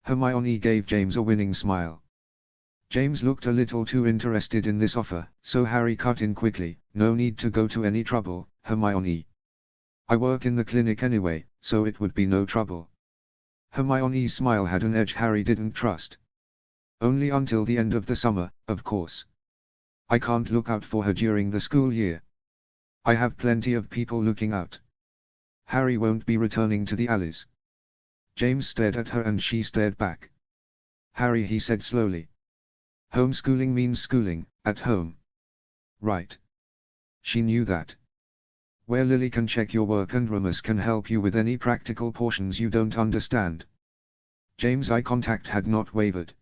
Hermione gave James a winning smile. James looked a little too interested in this offer, so Harry cut in quickly, no need to go to any trouble, Hermione. I work in the clinic anyway, so it would be no trouble. Hermione's smile had an edge Harry didn't trust. Only until the end of the summer, of course. I can't look out for her during the school year. I have plenty of people looking out. Harry won't be returning to the alleys. James stared at her and she stared back. Harry, he said slowly. Homeschooling means schooling, at home. Right. She knew that. Where Lily can check your work and Remus can help you with any practical portions you don't understand. James' eye contact had not wavered.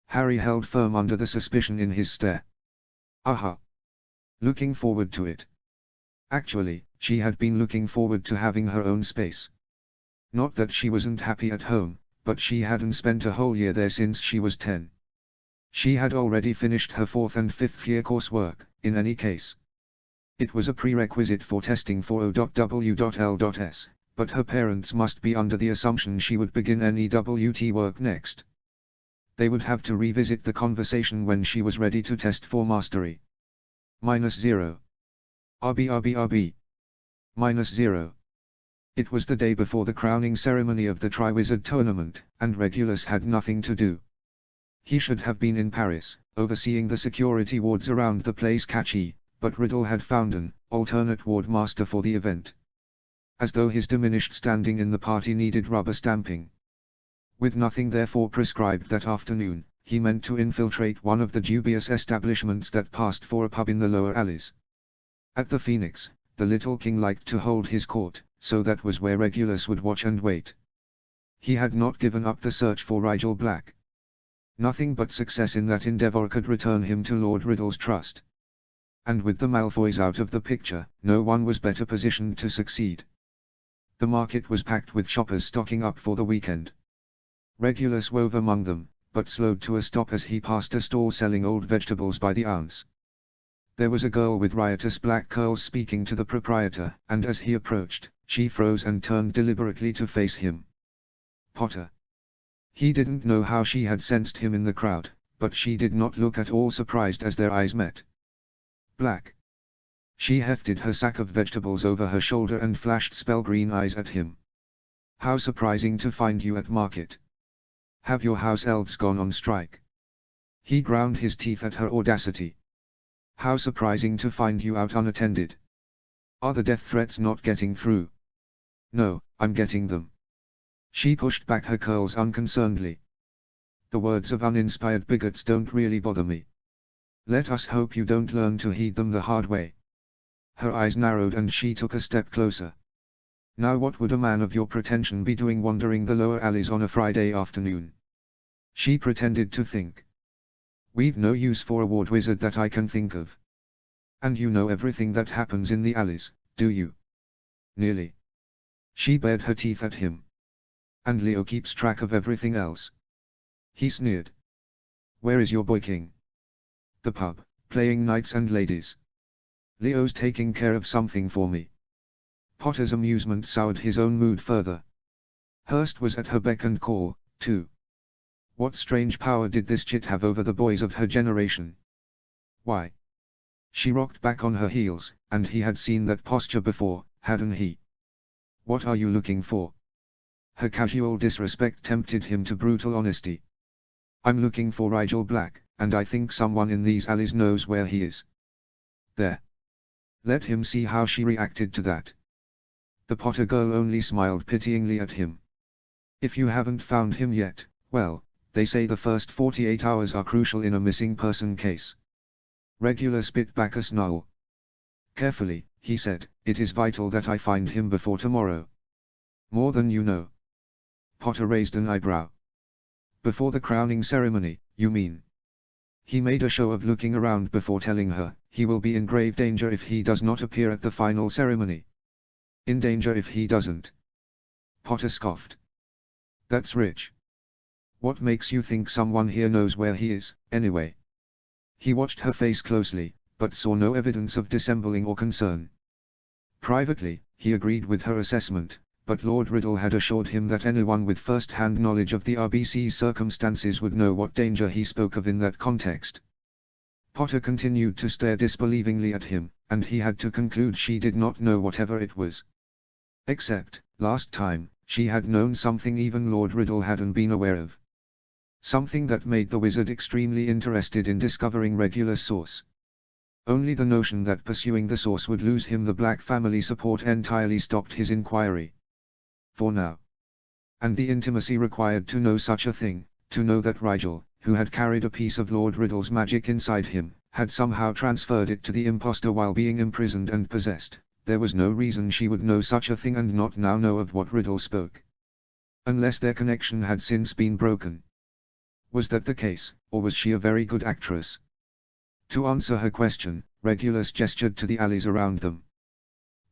Harry held firm under the suspicion in his stare. Aha. Looking forward to it. Actually, she had been looking forward to having her own space. Not that she wasn't happy at home, but she hadn't spent a whole year there since she was 10. She had already finished her 4th and 5th year coursework, in any case. It was a prerequisite for testing for O.W.L.S., but her parents must be under the assumption she would begin NEWT work next. They would have to revisit the conversation when she was ready to test for mastery. -0. RB. -0. It was the day before the crowning ceremony of the Triwizard Tournament, and Regulus had nothing to do. He should have been in Paris, overseeing the security wards around the place catchy, but Riddle had found an alternate ward master for the event. As though his diminished standing in the party needed rubber stamping. With nothing therefore prescribed that afternoon, he meant to infiltrate one of the dubious establishments that passed for a pub in the lower alleys. At the Phoenix, the little king liked to hold his court, so that was where Regulus would watch and wait. He had not given up the search for Rigel Black. Nothing but success in that endeavor could return him to Lord Riddle's trust. And with the Malfoys out of the picture, no one was better positioned to succeed. The market was packed with shoppers stocking up for the weekend. Regulus wove among them, but slowed to a stop as he passed a stall selling old vegetables by the ounce. There was a girl with riotous black curls speaking to the proprietor, and as he approached, she froze and turned deliberately to face him. Potter. He didn't know how she had sensed him in the crowd, but she did not look at all surprised as their eyes met. Black. She hefted her sack of vegetables over her shoulder and flashed spell-green eyes at him. How surprising to find you at market. Have your house elves gone on strike? He ground his teeth at her audacity. How surprising to find you out unattended. Are the death threats not getting through? No, I'm getting them. She pushed back her curls unconcernedly. The words of uninspired bigots don't really bother me. Let us hope you don't learn to heed them the hard way. Her eyes narrowed and she took a step closer. Now what would a man of your pretension be doing wandering the lower alleys on a Friday afternoon? She pretended to think. We've no use for a ward wizard that I can think of. And you know everything that happens in the alleys, do you? Nearly. She bared her teeth at him. And Leo keeps track of everything else. He sneered. Where is your boy king? The pub, playing knights and ladies. Leo's taking care of something for me. Potter's amusement soured his own mood further. Hurst was at her beck and call, too. What strange power did this chit have over the boys of her generation? Why? She rocked back on her heels, and he had seen that posture before, hadn't he? What are you looking for? Her casual disrespect tempted him to brutal honesty. I'm looking for Rigel Black, and I think someone in these alleys knows where he is. There. Let him see how she reacted to that. The Potter girl only smiled pityingly at him. If you haven't found him yet, well, they say the first 48 hours are crucial in a missing person case. Regulus bit back a snarl. Carefully, he said, it is vital that I find him before tomorrow. More than you know. Potter raised an eyebrow. Before the crowning ceremony, you mean? He made a show of looking around before telling her, he will be in grave danger if he does not appear at the final ceremony. In danger if he doesn't. Potter scoffed. That's rich. What makes you think someone here knows where he is, anyway? He watched her face closely, but saw no evidence of dissembling or concern. Privately, he agreed with her assessment, but Lord Riddle had assured him that anyone with first-hand knowledge of the RBC's circumstances would know what danger he spoke of in that context. Potter continued to stare disbelievingly at him, and he had to conclude she did not know whatever it was. Except, last time, she had known something even Lord Riddle hadn't been aware of. Something that made the wizard extremely interested in discovering Regulus' source. Only the notion that pursuing the source would lose him the Black family support entirely stopped his inquiry. For now. And the intimacy required to know such a thing, to know that Rigel, who had carried a piece of Lord Riddle's magic inside him, had somehow transferred it to the impostor while being imprisoned and possessed. There was no reason she would know such a thing and not now know of what Riddle spoke. Unless their connection had since been broken. Was that the case, or was she a very good actress? To answer her question, Regulus gestured to the alleys around them.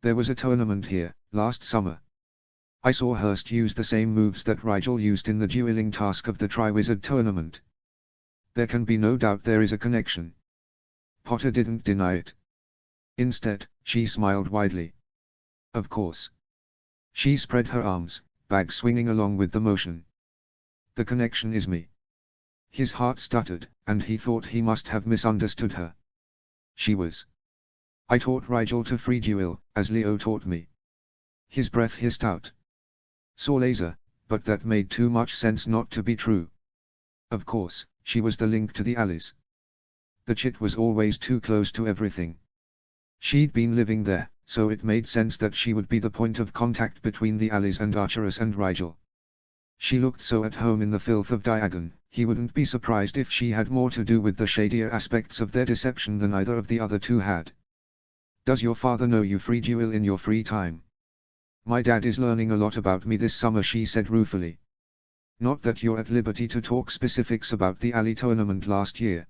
There was a tournament here, last summer. I saw Hurst use the same moves that Rigel used in the dueling task of the Triwizard Tournament. There can be no doubt there is a connection. Potter didn't deny it. Instead, she smiled widely. Of course. She spread her arms, bag swinging along with the motion. The connection is me. His heart stuttered, and he thought he must have misunderstood her. She was. I taught Rigel to free duel, as Leo taught me. His breath hissed out. Saw laser, but that made too much sense not to be true. Of course, she was the link to the alleys. The chit was always too close to everything. She'd been living there, so it made sense that she would be the point of contact between the alleys and Archerus and Rigel. She looked so at home in the filth of Diagon, he wouldn't be surprised if she had more to do with the shadier aspects of their deception than either of the other two had. Does your father know you free duel in your free time? My dad is learning a lot about me this summer, she said ruefully. Not that you're at liberty to talk specifics about the alley tournament last year.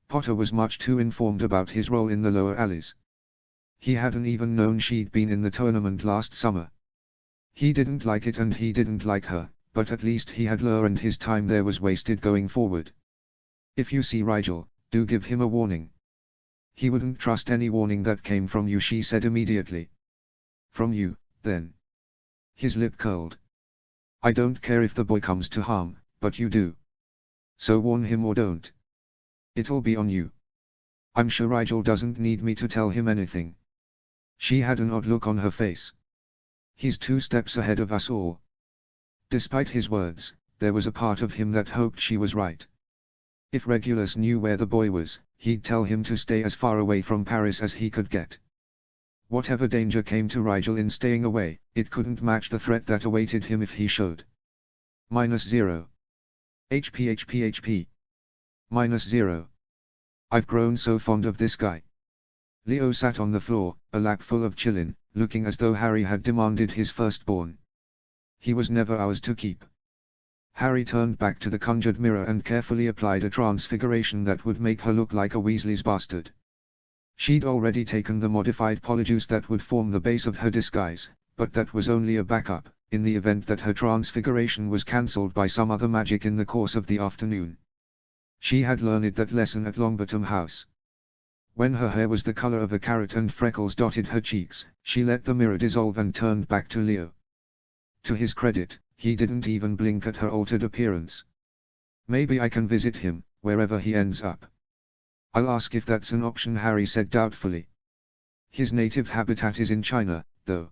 Potter was much too informed about his role in the lower alleys. He hadn't even known she'd been in the tournament last summer. He didn't like it and he didn't like her, but at least he had learned his time there was wasted going forward. If you see Rigel, do give him a warning. He wouldn't trust any warning that came from you, she said immediately. From you, then. His lip curled. I don't care if the boy comes to harm, but you do. So warn him or don't. It'll be on you. I'm sure Rigel doesn't need me to tell him anything. She had an odd look on her face. He's 2 steps ahead of us all. Despite his words, there was a part of him that hoped she was right. If Regulus knew where the boy was, he'd tell him to stay as far away from Paris as he could get. Whatever danger came to Rigel in staying away, it couldn't match the threat that awaited him if he showed. -0. HP. -0. I've grown so fond of this guy. Leo sat on the floor, a lap full of chillin', looking as though Harry had demanded his firstborn. He was never ours to keep. Harry turned back to the conjured mirror and carefully applied a transfiguration that would make her look like a Weasley's bastard. She'd already taken the modified polyjuice that would form the base of her disguise, but that was only a backup, in the event that her transfiguration was cancelled by some other magic in the course of the afternoon. She had learned that lesson at Longbottom House. When her hair was the color of a carrot and freckles dotted her cheeks, she let the mirror dissolve and turned back to Leo. To his credit, he didn't even blink at her altered appearance. Maybe I can visit him, wherever he ends up. I'll ask if that's an option, Harry said doubtfully. His native habitat is in China, though.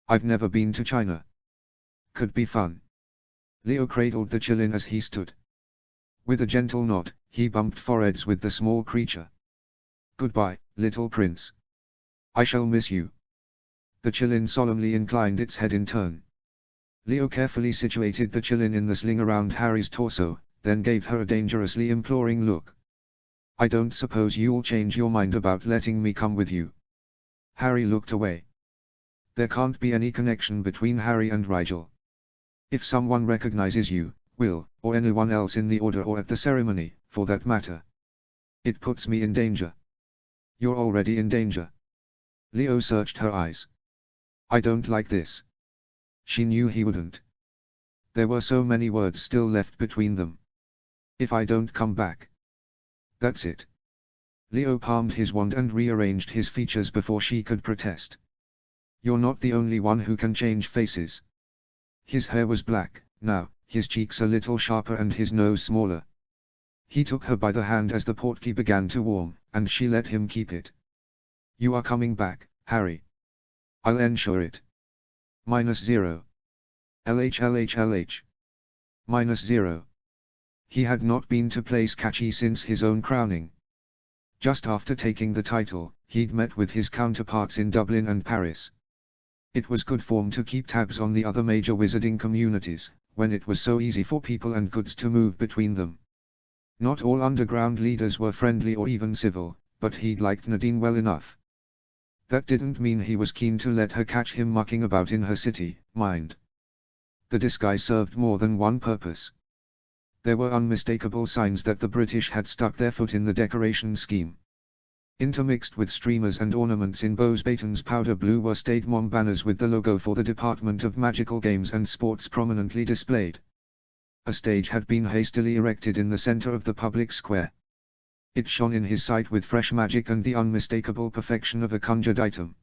I've never been to China. Could be fun. Leo cradled the Chillin as he stood. With a gentle nod, he bumped foreheads with the small creature. Goodbye, little prince. I shall miss you. The Chillin solemnly inclined its head in turn. Leo carefully situated the Chillin in the sling around Harry's torso, then gave her a dangerously imploring look. I don't suppose you'll change your mind about letting me come with you. Harry looked away. There can't be any connection between Harry and Rigel. If someone recognizes you, Will, or anyone else in the order or at the ceremony, for that matter, it puts me in danger. You're already in danger. Leo searched her eyes. I don't like this. She knew he wouldn't. There were so many words still left between them. If I don't come back. That's it. Leo palmed his wand and rearranged his features before she could protest. You're not the only one who can change faces. His hair was black, now, his cheeks a little sharper and his nose smaller. He took her by the hand as the portkey began to warm, and she let him keep it. You are coming back, Harry. I'll ensure it. -0. LH. -0. He had not been to play catchy since his own crowning. Just after taking the title, he'd met with his counterparts in Dublin and Paris. It was good form to keep tabs on the other major wizarding communities, when it was so easy for people and goods to move between them. Not all underground leaders were friendly or even civil, but he'd liked Nadine well enough. That didn't mean he was keen to let her catch him mucking about in her city, mind. The disguise served more than one purpose. There were unmistakable signs that the British had stuck their foot in the decoration scheme. Intermixed with streamers and ornaments in Bose Baton's powder blue were Stade Mom banners with the logo for the Department of Magical Games and Sports prominently displayed. A stage had been hastily erected in the center of the public square. It shone in his sight with fresh magic and the unmistakable perfection of a conjured item.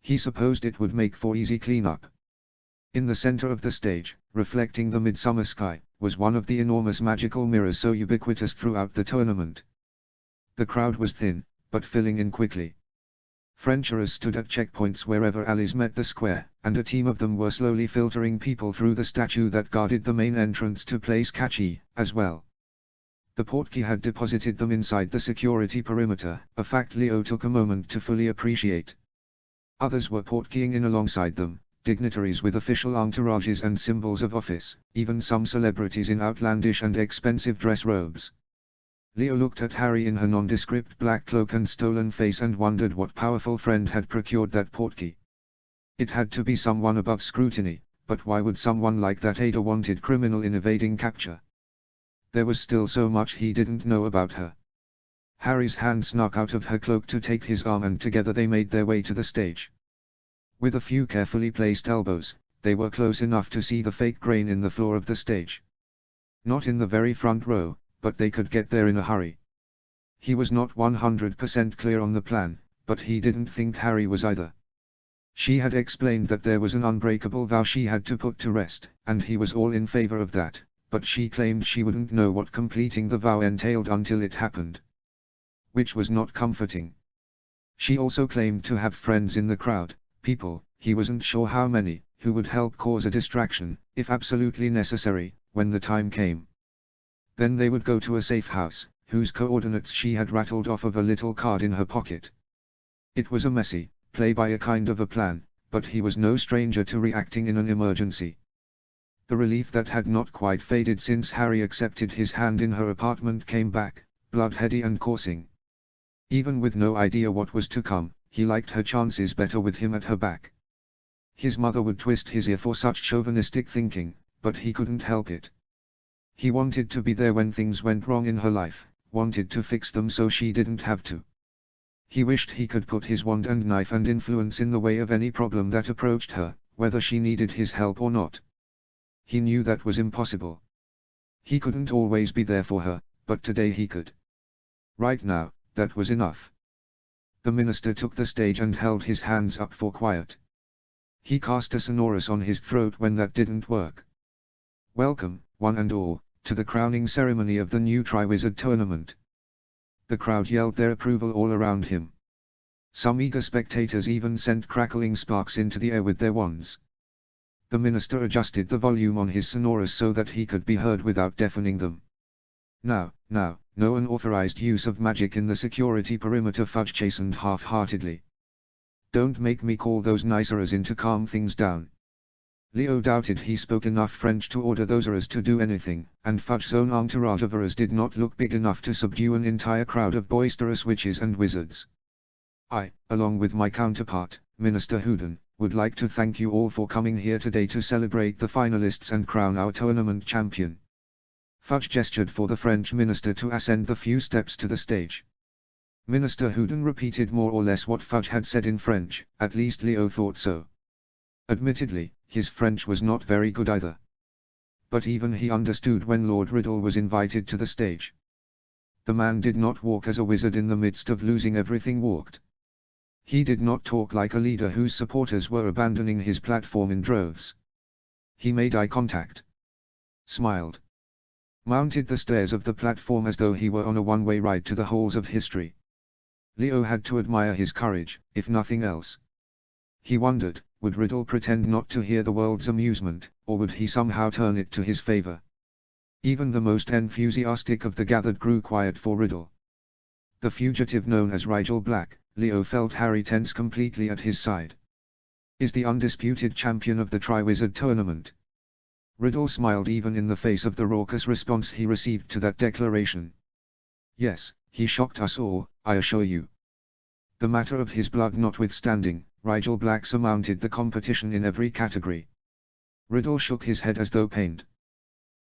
He supposed it would make for easy cleanup. In the center of the stage, reflecting the midsummer sky, was one of the enormous magical mirrors so ubiquitous throughout the tournament. The crowd was thin, but filling in quickly. Frenchers stood at checkpoints wherever alleys met the square, and a team of them were slowly filtering people through the statue that guarded the main entrance to Place Catchy, as well. The portkey had deposited them inside the security perimeter, a fact Leo took a moment to fully appreciate. Others were portkeying in alongside them, dignitaries with official entourages and symbols of office, even some celebrities in outlandish and expensive dress robes. Leo looked at Harry in her nondescript black cloak and stolen face and wondered what powerful friend had procured that portkey. It had to be someone above scrutiny, but why would someone like that aid a wanted criminal in evading capture? There was still so much he didn't know about her. Harry's hand snuck out of her cloak to take his arm and together they made their way to the stage. With a few carefully placed elbows, they were close enough to see the fake grain in the floor of the stage. Not in the very front row, but they could get there in a hurry. He was not 100% clear on the plan, but he didn't think Harry was either. She had explained that there was an unbreakable vow she had to put to rest, and he was all in favor of that, but she claimed she wouldn't know what completing the vow entailed until it happened. Which was not comforting. She also claimed to have friends in the crowd, people, he wasn't sure how many, who would help cause a distraction, if absolutely necessary, when the time came. Then they would go to a safe house, whose coordinates she had rattled off of a little card in her pocket. It was a messy, play-by a kind of a plan, but he was no stranger to reacting in an emergency. The relief that had not quite faded since Harry accepted his hand in her apartment came back, bloodheady and coursing. Even with no idea what was to come, he liked her chances better with him at her back. His mother would twist his ear for such chauvinistic thinking, but he couldn't help it. He wanted to be there when things went wrong in her life, wanted to fix them so she didn't have to. He wished he could put his wand and knife and influence in the way of any problem that approached her, whether she needed his help or not. He knew that was impossible. He couldn't always be there for her, but today he could. Right now, that was enough. The minister took the stage and held his hands up for quiet. He cast a sonorous on his throat when that didn't work. Welcome, one and all, to the crowning ceremony of the new Triwizard Tournament. The crowd yelled their approval all around him. Some eager spectators even sent crackling sparks into the air with their wands. The minister adjusted the volume on his sonorous so that he could be heard without deafening them. Now, no unauthorized use of magic in the security perimeter, Fudge chastened half-heartedly. Don't make me call those niceras in to calm things down. Leo doubted he spoke enough French to order those eras to do anything, and Fudge's own entourage of eras did not look big enough to subdue an entire crowd of boisterous witches and wizards. I, along with my counterpart, Minister Houdin, would like to thank you all for coming here today to celebrate the finalists and crown our tournament champion. Fudge gestured for the French minister to ascend the few steps to the stage. Minister Houdin repeated more or less what Fudge had said in French, at least Leo thought so. Admittedly, his French was not very good either. But even he understood when Lord Riddle was invited to the stage. The man did not walk as a wizard in the midst of losing everything walked. He did not talk like a leader whose supporters were abandoning his platform in droves. He made eye contact. Smiled. Mounted the stairs of the platform as though he were on a one-way ride to the halls of history. Leo had to admire his courage, if nothing else. He wondered, would Riddle pretend not to hear the world's amusement, or would he somehow turn it to his favor? Even the most enthusiastic of the gathered grew quiet for Riddle. The fugitive known as Rigel Black, Leo felt Harry tense completely at his side. Is the undisputed champion of the Triwizard Tournament. Riddle smiled even in the face of the raucous response he received to that declaration. Yes, he shocked us all, I assure you. The matter of his blood notwithstanding, Rigel Black surmounted the competition in every category. Riddle shook his head as though pained.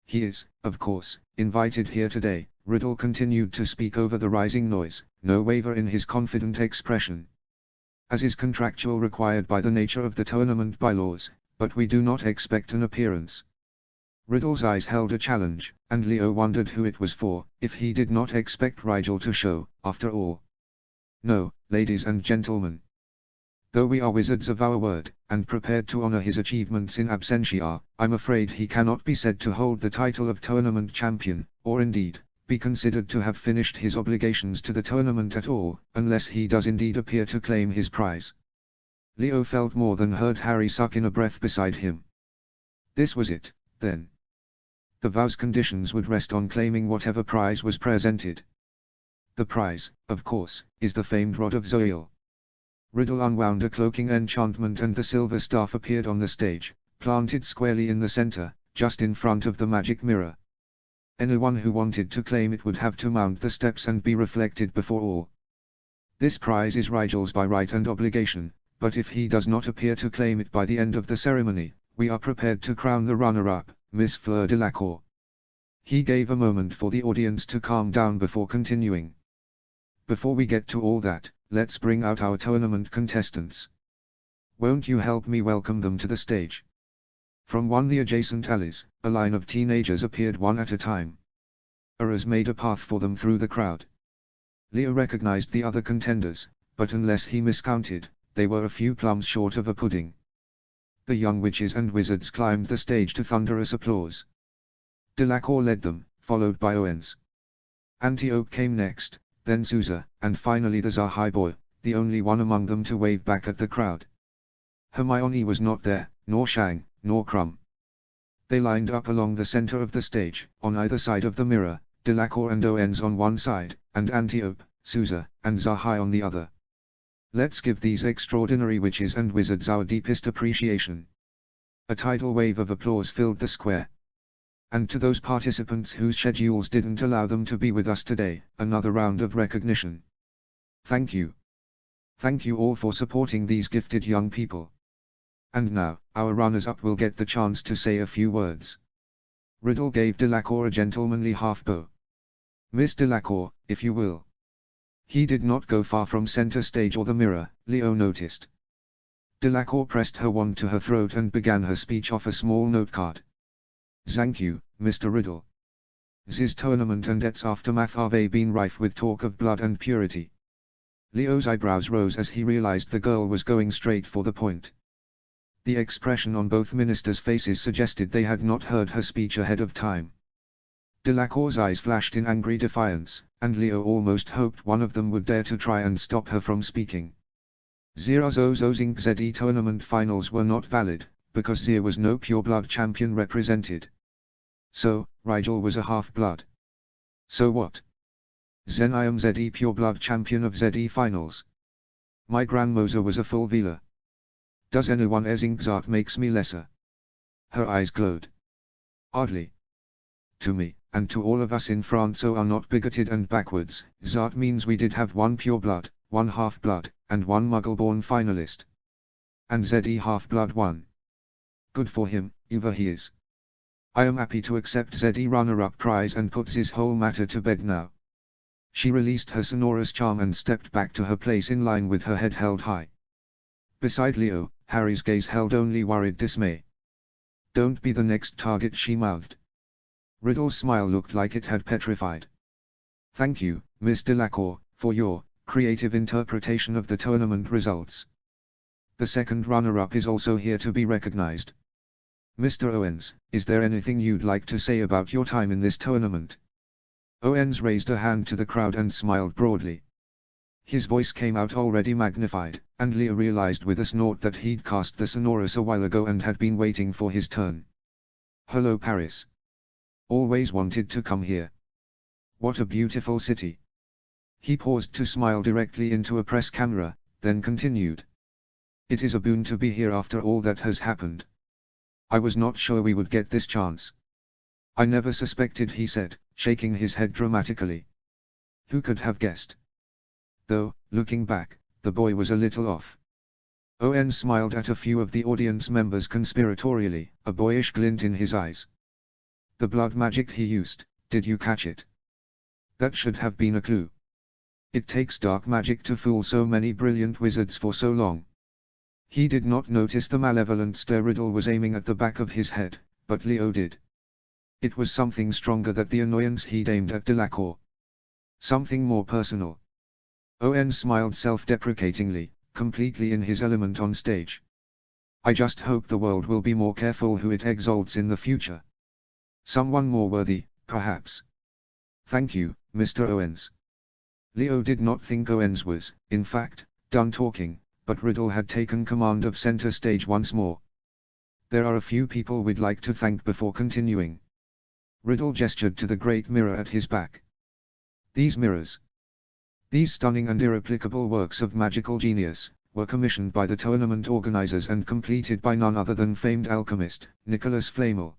He is, of course, invited here today. Riddle continued to speak over the rising noise, no waver in his confident expression. As is contractual required by the nature of the tournament bylaws, but we do not expect an appearance. Riddle's eyes held a challenge, and Leo wondered who it was for, if he did not expect Rigel to show, after all. No, ladies and gentlemen. Though we are wizards of our word, and prepared to honor his achievements in absentia, I'm afraid he cannot be said to hold the title of tournament champion, or indeed, be considered to have finished his obligations to the tournament at all, unless he does indeed appear to claim his prize. Leo felt more than heard Harry suck in a breath beside him. This was it, then. The vow's conditions would rest on claiming whatever prize was presented. The prize, of course, is the famed Rod of Zoil. Riddle unwound a cloaking enchantment and the silver staff appeared on the stage, planted squarely in the center, just in front of the magic mirror. Anyone who wanted to claim it would have to mount the steps and be reflected before all. This prize is Rigel's by right and obligation, but if he does not appear to claim it by the end of the ceremony, we are prepared to crown the runner-up, Miss Fleur Delacour. He gave a moment for the audience to calm down before continuing. Before we get to all that, let's bring out our tournament contestants. Won't you help me welcome them to the stage? From one the adjacent alleys, a line of teenagers appeared one at a time. Aras made a path for them through the crowd. Leo recognized the other contenders, but unless he miscounted, they were a few plums short of a pudding. The young witches and wizards climbed the stage to thunderous applause. Delacour led them, followed by Owens. Antiope came next, then Sousa, and finally the Zahai boy, the only one among them to wave back at the crowd. Hermione was not there, nor Shang, nor Crumb. They lined up along the center of the stage, on either side of the mirror, Delacour and Owens on one side, and Antiope, Sousa, and Zahai on the other. Let's give these extraordinary witches and wizards our deepest appreciation. A tidal wave of applause filled the square. And to those participants whose schedules didn't allow them to be with us today, another round of recognition. Thank you. Thank you all for supporting these gifted young people. And now, our runners-up will get the chance to say a few words. Riddle gave Delacour a gentlemanly half-bow. Miss Delacour, if you will. He did not go far from center stage or the mirror, Leo noticed. Delacour pressed her wand to her throat and began her speech off a small note card. Thank you, Mr. Riddle. This tournament and its aftermath have been rife with talk of blood and purity. Leo's eyebrows rose as he realized the girl was going straight for the point. The expression on both ministers' faces suggested they had not heard her speech ahead of time. Delacour's eyes flashed in angry defiance, and Leo almost hoped one of them would dare to try and stop her from speaking. Zerozozos Inc. ZE tournament finals were not valid, because there was no pure-blood champion represented. So, Rigel was a half-blood. So what? Then I am ZE pure-blood champion of ZE finals. My grandmother was a full Vila. Does anyone think that makes me lesser? Her eyes glowed. Hardly. To me, and to all of us in France who are not bigoted and backwards, that means we did have one pure-blood, one half-blood, and one Muggle-born finalist. And ZE half-blood won. Good for him, whoever he is. I am happy to accept ZE runner-up prize and put this whole matter to bed now. She released her sonorous charm and stepped back to her place in line with her head held high. Beside Leo, Harry's gaze held only worried dismay. Don't be the next target, she mouthed. Riddle's smile looked like it had petrified. Thank you, Miss Delacour, for your creative interpretation of the tournament results. The second runner-up is also here to be recognized. Mr. Owens, is there anything you'd like to say about your time in this tournament? Owens raised a hand to the crowd and smiled broadly. His voice came out already magnified, and Leo realized with a snort that he'd cast the sonorous a while ago and had been waiting for his turn. Hello Paris. Always wanted to come here. What a beautiful city. He paused to smile directly into a press camera, then continued. It is a boon to be here after all that has happened. I was not sure we would get this chance. I never suspected, he said, shaking his head dramatically. Who could have guessed? Though, looking back, the boy was a little off. Owens smiled at a few of the audience members conspiratorially, a boyish glint in his eyes. The blood magic he used, did you catch it? That should have been a clue. It takes dark magic to fool so many brilliant wizards for so long. He did not notice the malevolent stare Riddle was aiming at the back of his head, but Leo did. It was something stronger than the annoyance he'd aimed at Delacour. Something more personal. Owens smiled self-deprecatingly, completely in his element on stage. I just hope the world will be more careful who it exalts in the future. Someone more worthy, perhaps. Thank you, Mr. Owens. Leo did not think Owens was, in fact, done talking, but Riddle had taken command of center stage once more. There are a few people we'd like to thank before continuing. Riddle gestured to the great mirror at his back. These mirrors, these stunning and irreplicable works of magical genius, were commissioned by the tournament organizers and completed by none other than famed alchemist, Nicholas Flamel.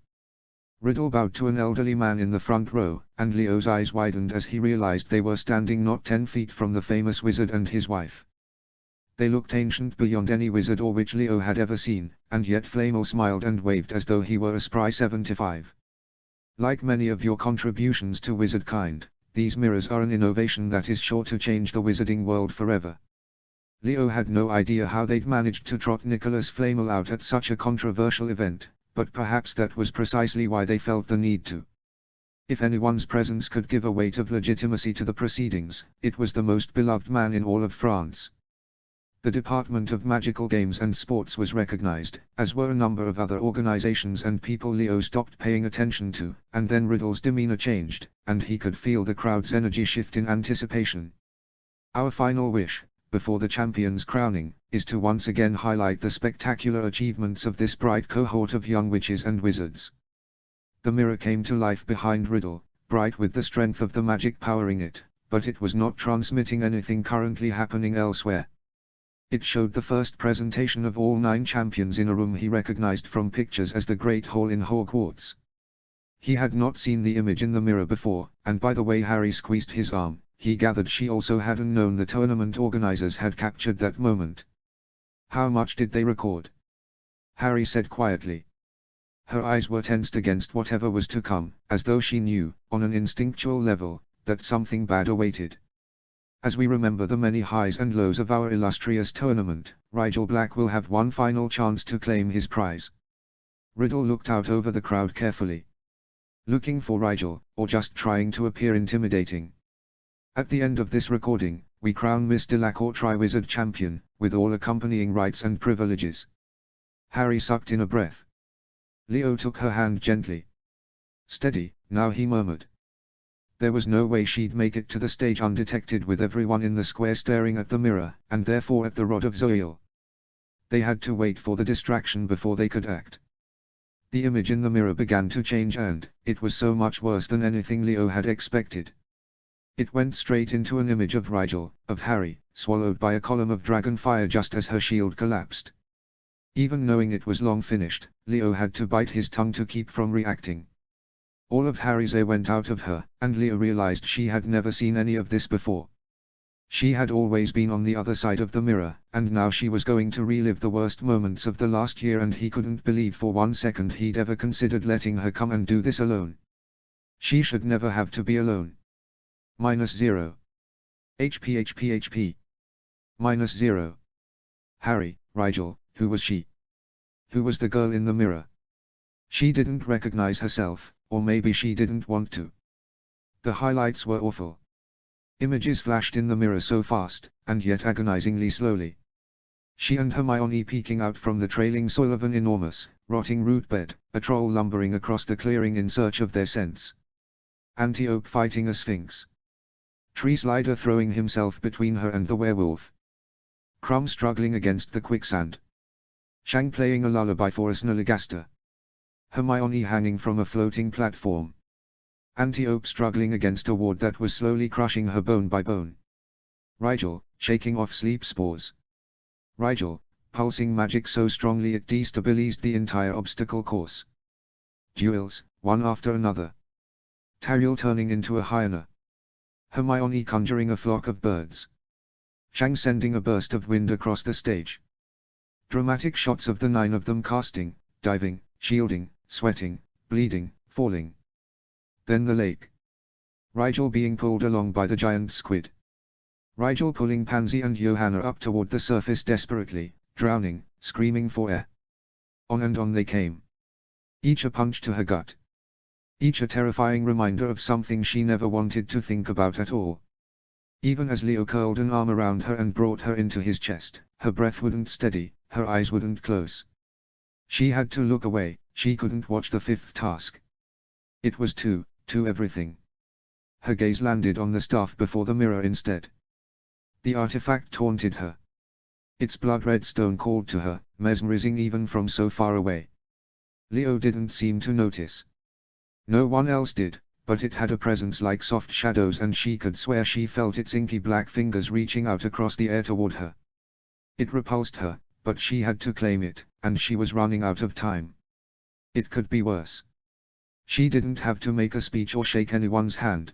Riddle bowed to an elderly man in the front row, and Leo's eyes widened as he realized they were standing not 10 feet from the famous wizard and his wife. They looked ancient beyond any wizard or witch Leo had ever seen, and yet Flamel smiled and waved as though he were a spry 75. Like many of your contributions to wizard kind, these mirrors are an innovation that is sure to change the wizarding world forever. Leo had no idea how they'd managed to trot Nicholas Flamel out at such a controversial event, but perhaps that was precisely why they felt the need to. If anyone's presence could give a weight of legitimacy to the proceedings, it was the most beloved man in all of France. The Department of Magical Games and Sports was recognized, as were a number of other organizations and people Leo stopped paying attention to, and then Riddle's demeanor changed, and he could feel the crowd's energy shift in anticipation. Our final wish, before the champion's crowning, is to once again highlight the spectacular achievements of this bright cohort of young witches and wizards. The mirror came to life behind Riddle, bright with the strength of the magic powering it, but it was not transmitting anything currently happening elsewhere. It showed the first presentation of all 9 champions in a room he recognized from pictures as the Great Hall in Hogwarts. He had not seen the image in the mirror before, and by the way Harry squeezed his arm, he gathered she also hadn't known the tournament organizers had captured that moment. How much did they record? Harry said quietly. Her eyes were tensed against whatever was to come, as though she knew, on an instinctual level, that something bad awaited. As we remember the many highs and lows of our illustrious tournament, Rigel Black will have one final chance to claim his prize. Riddle looked out over the crowd carefully. Looking for Rigel, or just trying to appear intimidating? At the end of this recording, we crown Miss Delacour Triwizard Champion, with all accompanying rights and privileges. Harry sucked in a breath. Leo took her hand gently. Steady, now he murmured. There was no way she'd make it to the stage undetected with everyone in the square staring at the mirror, and therefore at the Rod of Zoil. They had to wait for the distraction before they could act. The image in the mirror began to change and, it was so much worse than anything Leo had expected. It went straight into an image of Rigel, of Harry, swallowed by a column of dragon fire just as her shield collapsed. Even knowing it was long finished, Leo had to bite his tongue to keep from reacting. All of Harry's air went out of her, and Leo realized she had never seen any of this before. She had always been on the other side of the mirror, and now she was going to relive the worst moments of the last year, and he couldn't believe for one second he'd ever considered letting her come and do this alone. She should never have to be alone. -0. HP. -0. Harry, Rigel, who was she? Who was the girl in the mirror? She didn't recognize herself, or maybe she didn't want to. The highlights were awful. Images flashed in the mirror so fast, and yet agonizingly slowly. She and Hermione peeking out from the trailing soil of an enormous, rotting root bed, a troll lumbering across the clearing in search of their scents. Antiope fighting a sphinx. Tree Slider throwing himself between her and the werewolf. Crumb struggling against the quicksand. Shang playing a lullaby for a Snallygaster. Hermione hanging from a floating platform. Antiope struggling against a ward that was slowly crushing her bone by bone. Rigel, shaking off sleep spores. Rigel, pulsing magic so strongly it destabilized the entire obstacle course. Duels, one after another. Tariel turning into a hyena. Hermione conjuring a flock of birds. Shang sending a burst of wind across the stage. Dramatic shots of the 9 of them casting, diving, shielding, sweating, bleeding, falling. Then the lake. Rigel being pulled along by the giant squid. Rigel pulling Pansy and Johanna up toward the surface desperately, drowning, screaming for air. On and on they came. Each a punch to her gut. Each a terrifying reminder of something she never wanted to think about at all. Even as Leo curled an arm around her and brought her into his chest, her breath wouldn't steady, her eyes wouldn't close. She had to look away, she couldn't watch the fifth task. It was too everything. Her gaze landed on the staff before the mirror instead. The artifact taunted her. Its blood-red stone called to her, mesmerizing even from so far away. Leo didn't seem to notice. No one else did, but it had a presence like soft shadows, and she could swear she felt its inky black fingers reaching out across the air toward her. It repulsed her, but she had to claim it, and she was running out of time. It could be worse. She didn't have to make a speech or shake anyone's hand.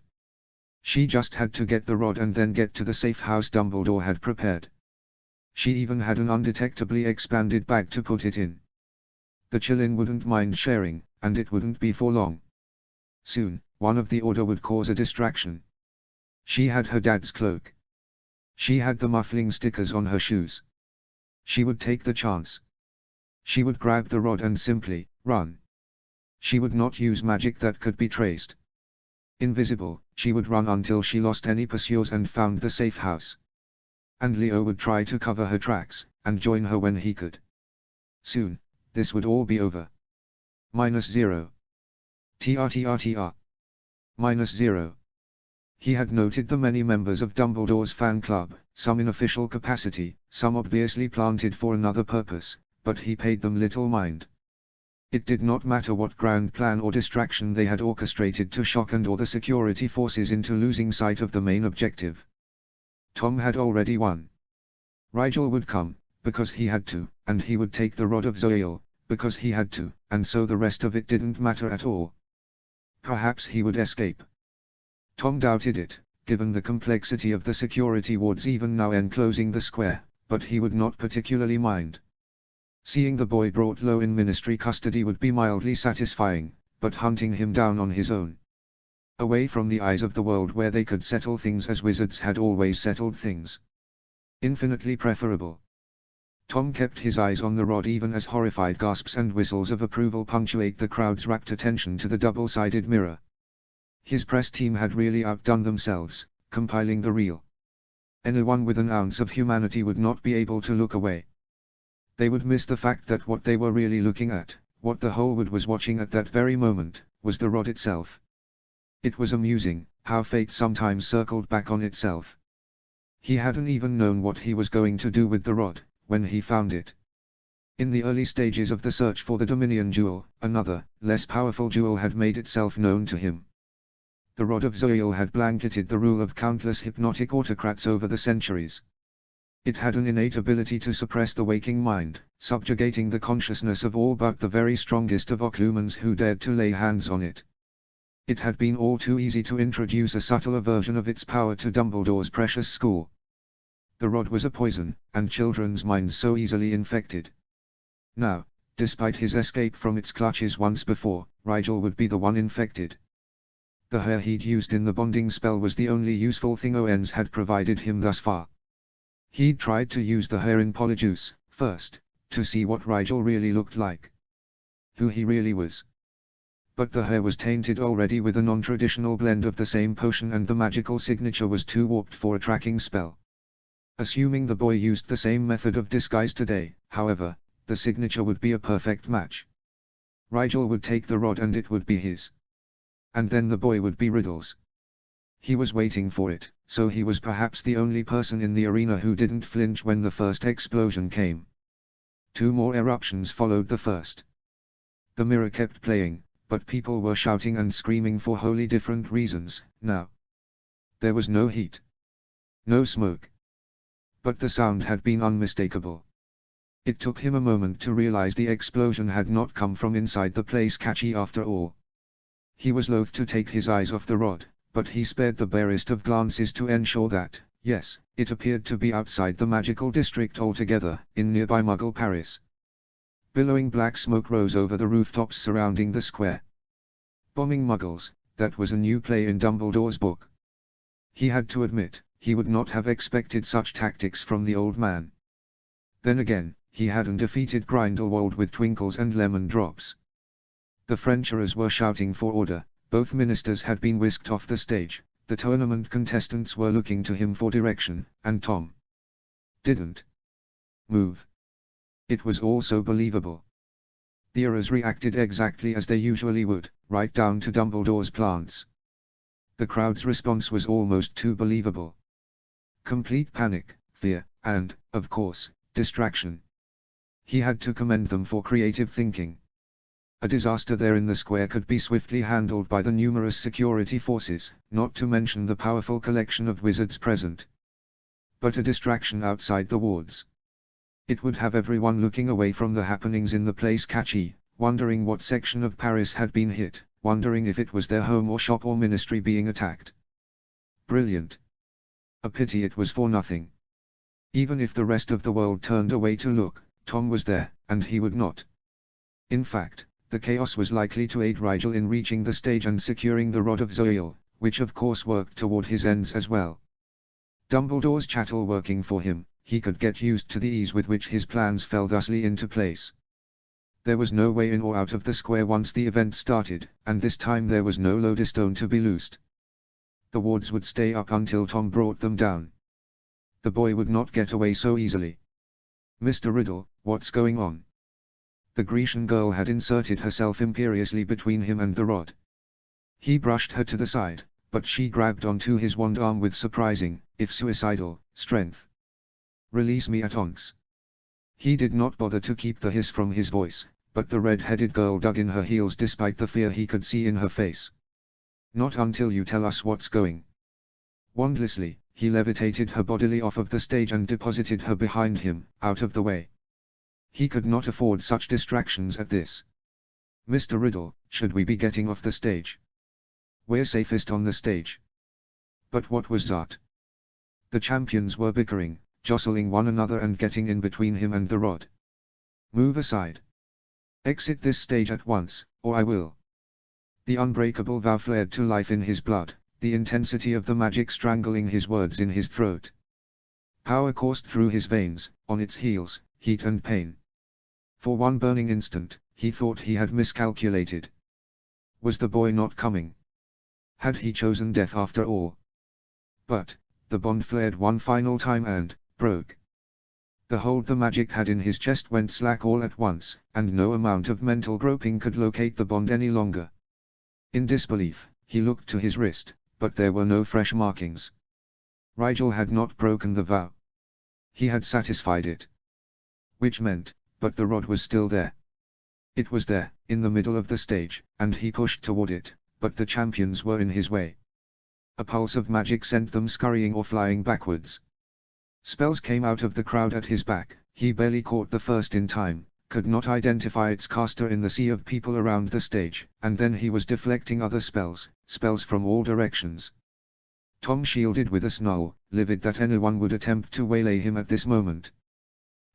She just had to get the rod and then get to the safe house Dumbledore had prepared. She even had an undetectably expanded bag to put it in. The Qilin wouldn't mind sharing, and it wouldn't be for long. Soon, one of the Order would cause a distraction. She had her dad's cloak. She had the muffling stickers on her shoes. She would take the chance. She would grab the rod and simply run. She would not use magic that could be traced. Invisible, she would run until she lost any pursuers and found the safe house. And Leo would try to cover her tracks, and join her when he could. Soon, this would all be over. -0. TR. -0. He had noted the many members of Dumbledore's fan club, some in official capacity, some obviously planted for another purpose, but he paid them little mind. It did not matter what grand plan or distraction they had orchestrated to shock and awe the security forces into losing sight of the main objective. Tom had already won. Rigel would come, because he had to, and he would take the Rod of Zoil, because he had to, and so the rest of it didn't matter at all. Perhaps he would escape. Tom doubted it, given the complexity of the security wards even now enclosing the square, but he would not particularly mind. Seeing the boy brought low in ministry custody would be mildly satisfying, but hunting him down on his own, away from the eyes of the world where they could settle things as wizards had always settled things, infinitely preferable. Tom kept his eyes on the rod even as horrified gasps and whistles of approval punctuate the crowd's rapt attention to the double-sided mirror. His press team had really outdone themselves, compiling the reel. Anyone with an ounce of humanity would not be able to look away. They would miss the fact that what they were really looking at, what the whole world was watching at that very moment, was the rod itself. It was amusing, how fate sometimes circled back on itself. He hadn't even known what he was going to do with the rod, when he found it. In the early stages of the search for the Dominion Jewel, another, less powerful jewel had made itself known to him. The Rod of Zoil had blanketed the rule of countless hypnotic autocrats over the centuries. It had an innate ability to suppress the waking mind, subjugating the consciousness of all but the very strongest of Occlumens who dared to lay hands on it. It had been all too easy to introduce a subtler version of its power to Dumbledore's precious school. The rod was a poison, and children's minds so easily infected. Now, despite his escape from its clutches once before, Rigel would be the one infected. The hair he'd used in the bonding spell was the only useful thing Owens had provided him thus far. He'd tried to use the hair in Polyjuice, first, to see what Rigel really looked like. Who he really was. But the hair was tainted already with a non-traditional blend of the same potion and the magical signature was too warped for a tracking spell. Assuming the boy used the same method of disguise today, however, the signature would be a perfect match. Rigel would take the rod and it would be his. And then the boy would be Riddle's. He was waiting for it, so he was perhaps the only person in the arena who didn't flinch when the first explosion came. 2 more eruptions followed the first. The mirror kept playing, but people were shouting and screaming for wholly different reasons, now. There was no heat. No smoke. But the sound had been unmistakable. It took him a moment to realize the explosion had not come from inside the place catchy after all. He was loath to take his eyes off the rod, but he spared the barest of glances to ensure that, yes, it appeared to be outside the magical district altogether, in nearby Muggle Paris. Billowing black smoke rose over the rooftops surrounding the square. Bombing Muggles, that was a new play in Dumbledore's book. He had to admit, he would not have expected such tactics from the old man. Then again, he hadn't defeated Grindelwald with twinkles and lemon drops. The Frenchers were shouting for order, both ministers had been whisked off the stage, The tournament contestants were looking to him for direction, and Tom didn't move. It was all so believable. The Aurors reacted exactly as they usually would, right down to Dumbledore's plants. The crowd's response was almost too believable. Complete panic, fear, and, of course, distraction. He had to commend them for creative thinking. A disaster there in the square could be swiftly handled by the numerous security forces, not to mention the powerful collection of wizards present. But a distraction outside the wards. It would have everyone looking away from the happenings in the place catchy, wondering what section of Paris had been hit, wondering if it was their home or shop or ministry being attacked. Brilliant. A pity it was for nothing. Even if the rest of the world turned away to look, Tom was there, and he would not. In fact, the chaos was likely to aid Rigel in reaching the stage and securing the Rod of Zoil, which of course worked toward his ends as well. Dumbledore's chattel working for him, he could get used to the ease with which his plans fell thusly into place. There was no way in or out of the square once the event started, and this time there was no lodestone to be loosed. The wards would stay up until Tom brought them down. The boy would not get away so easily. "Mr. Riddle, what's going on?" The Grecian girl had inserted herself imperiously between him and the rod. He brushed her to the side, but she grabbed onto his wand arm with surprising, if suicidal, strength. "Release me at once." He did not bother to keep the hiss from his voice, but the red-headed girl dug in her heels despite the fear he could see in her face. "Not until you tell us what's going." Wandlessly, he levitated her bodily off of the stage and deposited her behind him, out of the way. He could not afford such distractions at this. "Mr. Riddle, should we be getting off the stage? We're safest on the stage." But what was that? The champions were bickering, jostling one another and getting in between him and the rod. "Move aside. Exit this stage at once, or I will." The unbreakable vow flared to life in his blood, the intensity of the magic strangling his words in his throat. Power coursed through his veins, on its heels, heat and pain. For one burning instant, he thought he had miscalculated. Was the boy not coming? Had he chosen death after all? But, the bond flared one final time and broke. The hold the magic had in his chest went slack all at once, and no amount of mental groping could locate the bond any longer. In disbelief, he looked to his wrist, but there were no fresh markings. Rigel had not broken the vow. He had satisfied it. Which meant, but the rod was still there. It was there, in the middle of the stage, and he pushed toward it, but the champions were in his way. A pulse of magic sent them scurrying or flying backwards. Spells came out of the crowd at his back, he barely caught the first in time, could not identify its caster in the sea of people around the stage, and then he was deflecting other spells from all directions. Tom shielded with a snarl, livid that anyone would attempt to waylay him at this moment.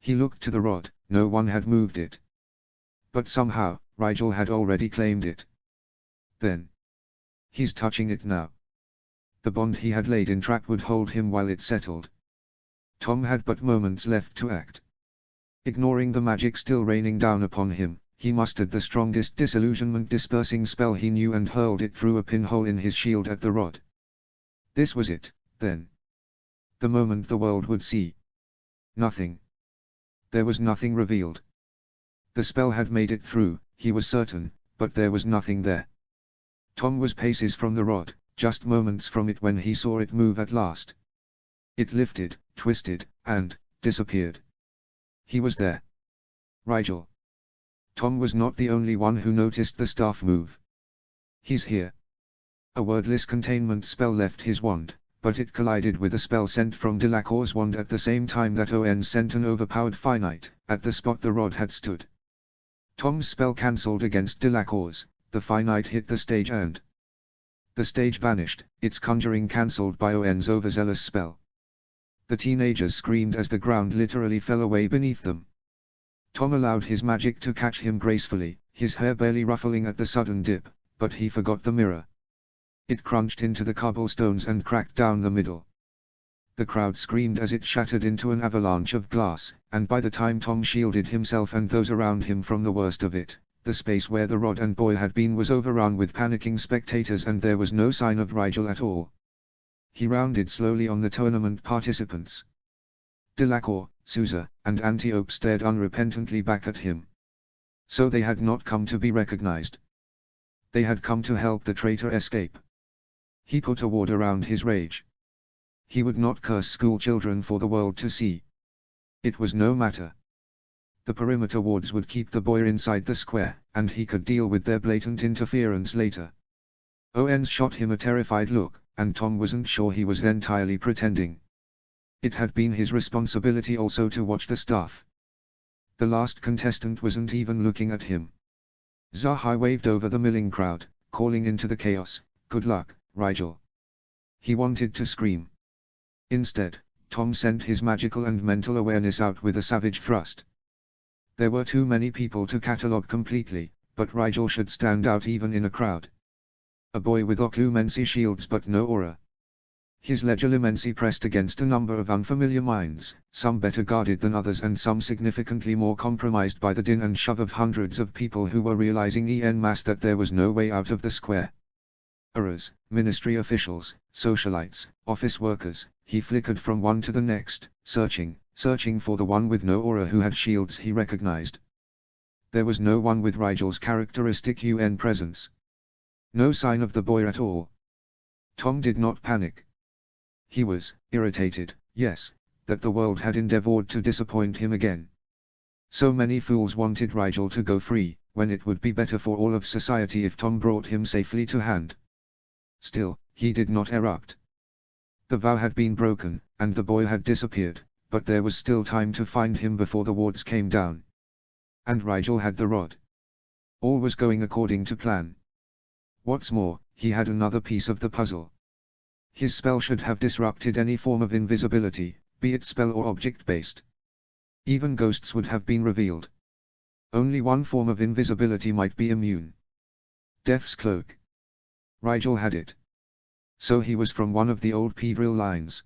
He looked to the rod, no one had moved it. But somehow, Rigel had already claimed it. Then. He's touching it now. The bond he had laid in trap would hold him while it settled. Tom had but moments left to act. Ignoring the magic still raining down upon him, he mustered the strongest disillusionment-dispersing spell he knew and hurled it through a pinhole in his shield at the rod. This was it, then. The moment the world would see. Nothing. There was nothing revealed. The spell had made it through, he was certain, but there was nothing there. Tom was paces from the rod, just moments from it when he saw it move at last. It lifted, twisted, and disappeared. He was there. Rigel. Tom was not the only one who noticed the staff move. "He's here." A wordless containment spell left his wand, but it collided with a spell sent from Delacour's wand at the same time that On sent an overpowered finite, at the spot the rod had stood. Tom's spell cancelled against Delacour's, the finite hit the stage and the stage vanished, its conjuring cancelled by On's overzealous spell. The teenagers screamed as the ground literally fell away beneath them. Tom allowed his magic to catch him gracefully, his hair barely ruffling at the sudden dip, but he forgot the mirror. It crunched into the cobblestones and cracked down the middle. The crowd screamed as it shattered into an avalanche of glass, and by the time Tom shielded himself and those around him from the worst of it, the space where the rod and boy had been was overrun with panicking spectators and there was no sign of Rigel at all. He rounded slowly on the tournament participants. Delacour, Sousa, and Antiope stared unrepentantly back at him. So they had not come to be recognized. They had come to help the traitor escape. He put a ward around his rage. He would not curse school children for the world to see. It was no matter. The perimeter wards would keep the boy inside the square, and he could deal with their blatant interference later. Owens shot him a terrified look, and Tom wasn't sure he was entirely pretending. It had been his responsibility also to watch the staff. The last contestant wasn't even looking at him. Zahi waved over the milling crowd, calling into the chaos, "Good luck, Rigel." He wanted to scream. Instead, Tom sent his magical and mental awareness out with a savage thrust. There were too many people to catalogue completely, but Rigel should stand out even in a crowd. A boy with occlumency shields but no aura. His legilimency pressed against a number of unfamiliar minds, some better guarded than others and some significantly more compromised by the din and shove of hundreds of people who were realizing en masse that there was no way out of the square. Auras, ministry officials, socialites, office workers, he flickered from one to the next, searching for the one with no aura who had shields he recognized. There was no one with Rigel's characteristic UN presence. No sign of the boy at all. Tom did not panic. He was irritated, yes, that the world had endeavored to disappoint him again. So many fools wanted Rigel to go free, when it would be better for all of society if Tom brought him safely to hand. Still, he did not erupt. The vow had been broken, and the boy had disappeared, but there was still time to find him before the wards came down. And Rigel had the rod. All was going according to plan. What's more, he had another piece of the puzzle. His spell should have disrupted any form of invisibility, be it spell or object-based. Even ghosts would have been revealed. Only one form of invisibility might be immune. Death's cloak. Rigel had it. So he was from one of the old Peveril lines.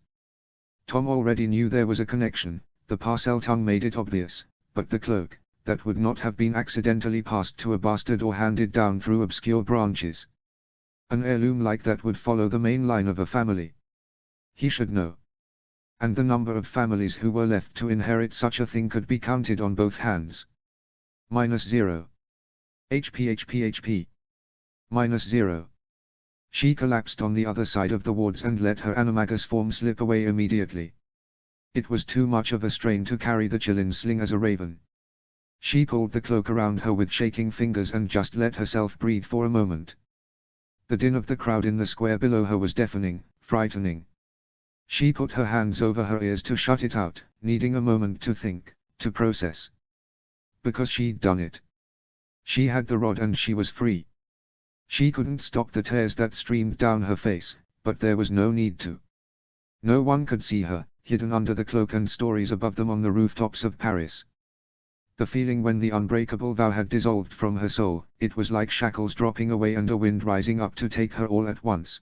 Tom already knew there was a connection, the parcel tongue made it obvious, but the cloak, that would not have been accidentally passed to a bastard or handed down through obscure branches. An heirloom like that would follow the main line of a family. He should know. And the number of families who were left to inherit such a thing could be counted on both hands. -0. HP. -0. She collapsed on the other side of the wards and let her animagus form slip away immediately. It was too much of a strain to carry the chillin sling as a raven. She pulled the cloak around her with shaking fingers and just let herself breathe for a moment. The din of the crowd in the square below her was deafening, frightening. She put her hands over her ears to shut it out, needing a moment to think, to process. Because she'd done it. She had the rod and she was free. She couldn't stop the tears that streamed down her face, but there was no need to. No one could see her, hidden under the cloak and stories above them on the rooftops of Paris. The feeling when the unbreakable vow had dissolved from her soul, it was like shackles dropping away and a wind rising up to take her all at once.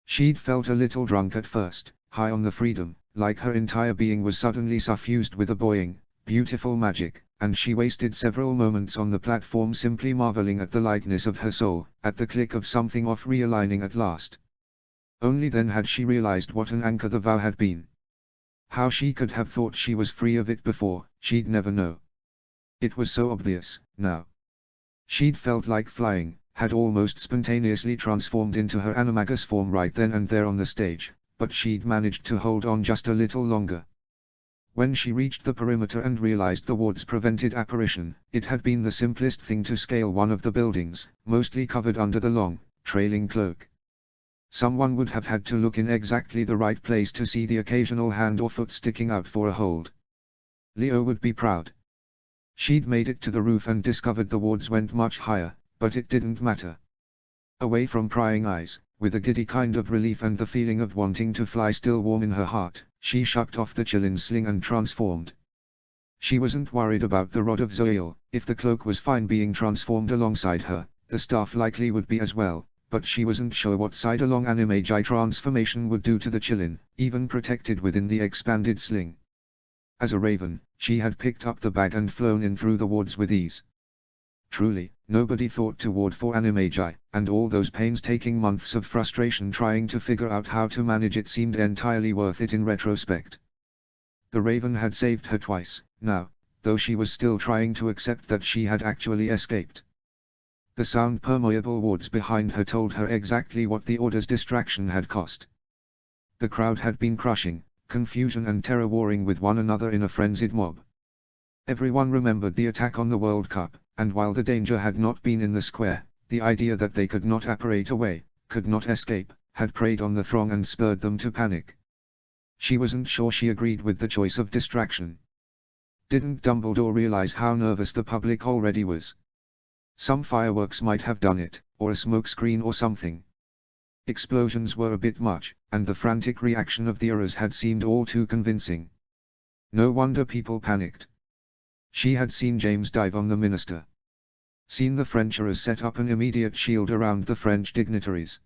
She'd felt a little drunk at first, high on the freedom, like her entire being was suddenly suffused with a buoying, beautiful magic, and she wasted several moments on the platform simply marveling at the lightness of her soul, at the click of something off realigning at last. Only then had she realized what an anchor the vow had been. How she could have thought she was free of it before, she'd never know. It was so obvious, now. She'd felt like flying, had almost spontaneously transformed into her animagus form right then and there on the stage, but she'd managed to hold on just a little longer. When she reached the perimeter and realized the wards prevented apparition, it had been the simplest thing to scale one of the buildings, mostly covered under the long, trailing cloak. Someone would have had to look in exactly the right place to see the occasional hand or foot sticking out for a hold. Leo would be proud. She'd made it to the roof and discovered the wards went much higher, but it didn't matter. Away from prying eyes, with a giddy kind of relief and the feeling of wanting to fly still warm in her heart, she shucked off the chillin sling and transformed. She wasn't worried about the rod of Zoil. If the cloak was fine being transformed alongside her, the staff likely would be as well, but she wasn't sure what side-along anime-J transformation would do to the chillin, even protected within the expanded sling. As a raven, she had picked up the bag and flown in through the wards with ease. Truly, nobody thought to ward for animagi, and all those painstaking months of frustration trying to figure out how to manage it seemed entirely worth it in retrospect. The raven had saved her twice, now, though she was still trying to accept that she had actually escaped. The sound permeable wards behind her told her exactly what the order's distraction had cost. The crowd had been crushing, confusion and terror warring with one another in a frenzied mob. Everyone remembered the attack on the World Cup, and while the danger had not been in the square, the idea that they could not apparate away, could not escape, had preyed on the throng and spurred them to panic. She wasn't sure she agreed with the choice of distraction. Didn't Dumbledore realize how nervous the public already was? Some fireworks might have done it, or a smoke screen or something. Explosions were a bit much, and the frantic reaction of the Aurors had seemed all too convincing. No wonder people panicked. She had seen James dive on the minister. Seen the French Aurors set up an immediate shield around the French dignitaries.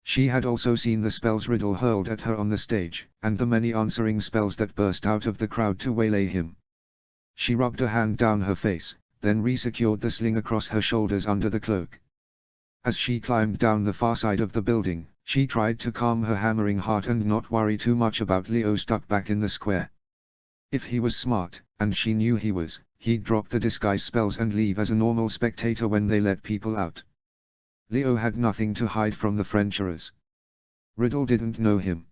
She had also seen the spells Riddle hurled at her on the stage, and the many answering spells that burst out of the crowd to waylay him. She rubbed a hand down her face, then resecured the sling across her shoulders under the cloak. As she climbed down the far side of the building, she tried to calm her hammering heart and not worry too much about Leo stuck back in the square. If he was smart, and she knew he was, he'd drop the disguise spells and leave as a normal spectator when they let people out. Leo had nothing to hide from the French Aurors. Riddle didn't know him.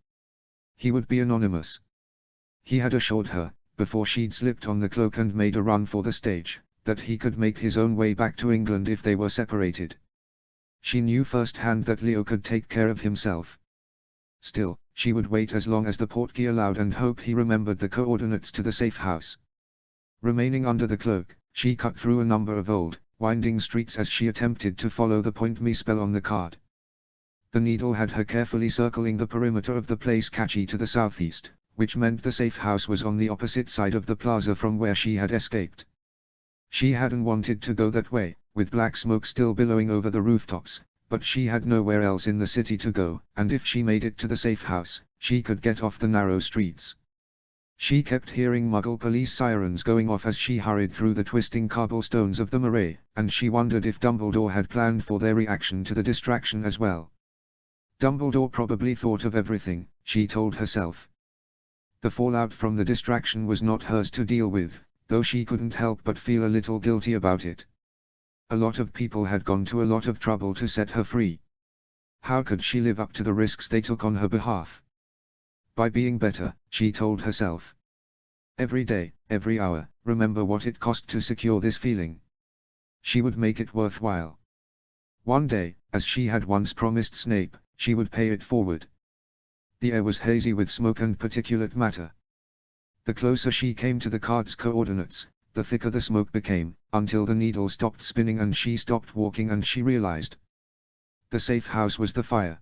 He would be anonymous. He had assured her, before she'd slipped on the cloak and made a run for the stage, that he could make his own way back to England if they were separated. She knew firsthand that Leo could take care of himself. Still, she would wait as long as the portkey allowed and hope he remembered the coordinates to the safe house. Remaining under the cloak, she cut through a number of old, winding streets as she attempted to follow the point me spell on the card. The needle had her carefully circling the perimeter of the place catchy to the southeast, which meant the safe house was on the opposite side of the plaza from where she had escaped. She hadn't wanted to go that way, with black smoke still billowing over the rooftops, but she had nowhere else in the city to go, and if she made it to the safe house, she could get off the narrow streets. She kept hearing Muggle police sirens going off as she hurried through the twisting cobblestones of the Marais, and she wondered if Dumbledore had planned for their reaction to the distraction as well. Dumbledore probably thought of everything, she told herself. The fallout from the distraction was not hers to deal with, though she couldn't help but feel a little guilty about it. A lot of people had gone to a lot of trouble to set her free. How could she live up to the risks they took on her behalf? By being better, she told herself. Every day, every hour, remember what it cost to secure this feeling. She would make it worthwhile. One day, as she had once promised Snape, she would pay it forward. The air was hazy with smoke and particulate matter. The closer she came to the card's coordinates, the thicker the smoke became, until the needle stopped spinning and she stopped walking and she realized. The safe house was the fire.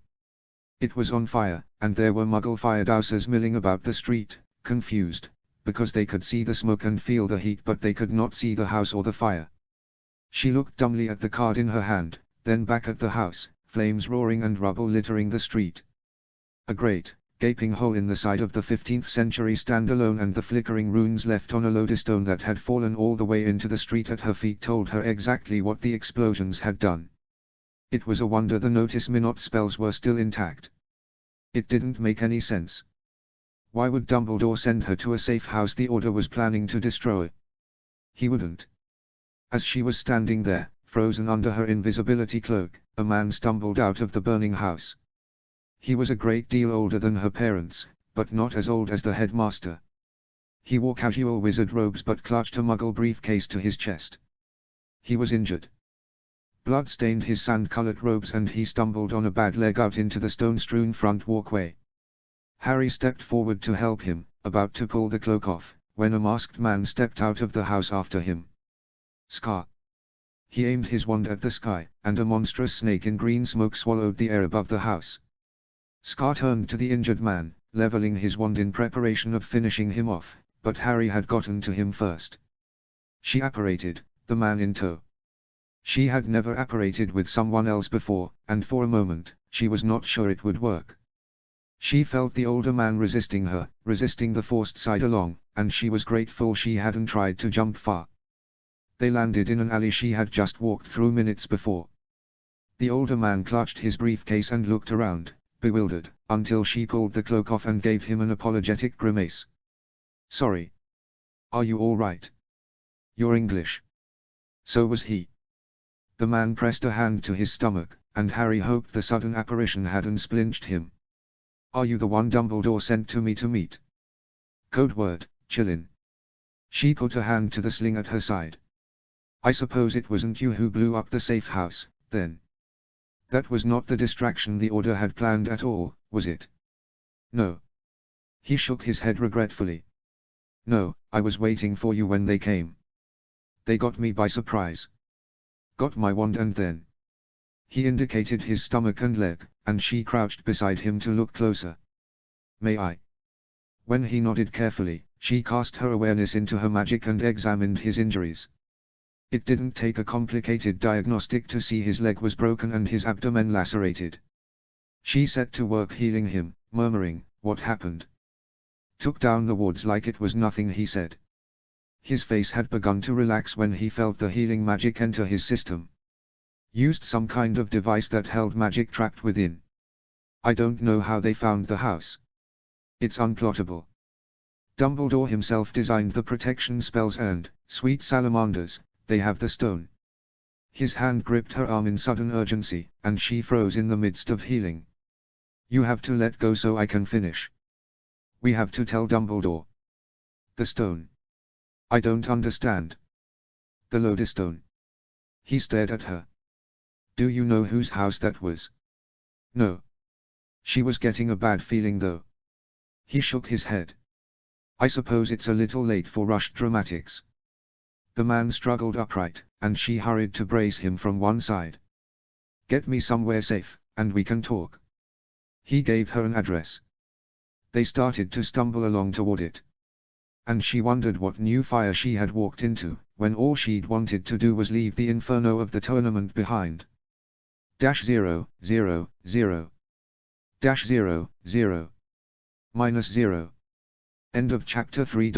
It was on fire, and there were Muggle fire dousers milling about the street, confused, because they could see the smoke and feel the heat but they could not see the house or the fire. She looked dumbly at the card in her hand, then back at the house, flames roaring and rubble littering the street. A great, gaping hole in the side of the 15th century standalone and the flickering runes left on a lodestone that had fallen all the way into the street at her feet told her exactly what the explosions had done. It was a wonder the Notice Me Not spells were still intact. It didn't make any sense. Why would Dumbledore send her to a safe house the Order was planning to destroy? He wouldn't. As she was standing there, frozen under her invisibility cloak, a man stumbled out of the burning house. He was a great deal older than her parents, but not as old as the headmaster. He wore casual wizard robes but clutched a Muggle briefcase to his chest. He was injured. Blood stained his sand-colored robes and he stumbled on a bad leg out into the stone-strewn front walkway. Harry stepped forward to help him, about to pull the cloak off, when a masked man stepped out of the house after him. Scar. He aimed his wand at the sky, and a monstrous snake in green smoke swallowed the air above the house. Scar turned to the injured man, leveling his wand in preparation of finishing him off, but Harry had gotten to him first. She apparated, the man in tow. She had never apparated with someone else before, and for a moment, she was not sure it would work. She felt the older man resisting her, resisting the forced side along, and she was grateful she hadn't tried to jump far. They landed in an alley she had just walked through minutes before. The older man clutched his briefcase and looked around, bewildered, until she pulled the cloak off and gave him an apologetic grimace. "Sorry. Are you all right? You're English." So was he. The man pressed a hand to his stomach, and Harry hoped the sudden apparition hadn't splinched him. "Are you the one Dumbledore sent to me to meet?" Code word, Chillin. She put a hand to the sling at her side. "I suppose it wasn't you who blew up the safe house, then? That was not the distraction the Order had planned at all, was it?" "No." He shook his head regretfully. "No, I was waiting for you when they came. They got me by surprise. Got my wand and then..." He indicated his stomach and leg, and she crouched beside him to look closer. "May I?" When he nodded carefully, she cast her awareness into her magic and examined his injuries. It didn't take a complicated diagnostic to see his leg was broken and his abdomen lacerated. She set to work healing him, murmuring, "What happened?" "Took down the wards like it was nothing," he said. His face had begun to relax when he felt the healing magic enter his system. "Used some kind of device that held magic trapped within. I don't know how they found the house. It's unplottable. Dumbledore himself designed the protection spells and, sweet salamanders, they have the stone." His hand gripped her arm in sudden urgency, and she froze in the midst of healing. "You have to let go so I can finish. We have to tell Dumbledore." "The stone? I don't understand." "The lodestone." He stared at her. "Do you know whose house that was?" "No." She was getting a bad feeling though. He shook his head. "I suppose it's a little late for rushed dramatics." The man struggled upright, and she hurried to brace him from one side. "Get me somewhere safe, and we can talk." He gave her an address. They started to stumble along toward it. And she wondered what new fire she had walked into, when all she'd wanted to do was leave the inferno of the tournament behind. -0, 0, 0. -0, 0. -0. End of chapter 3.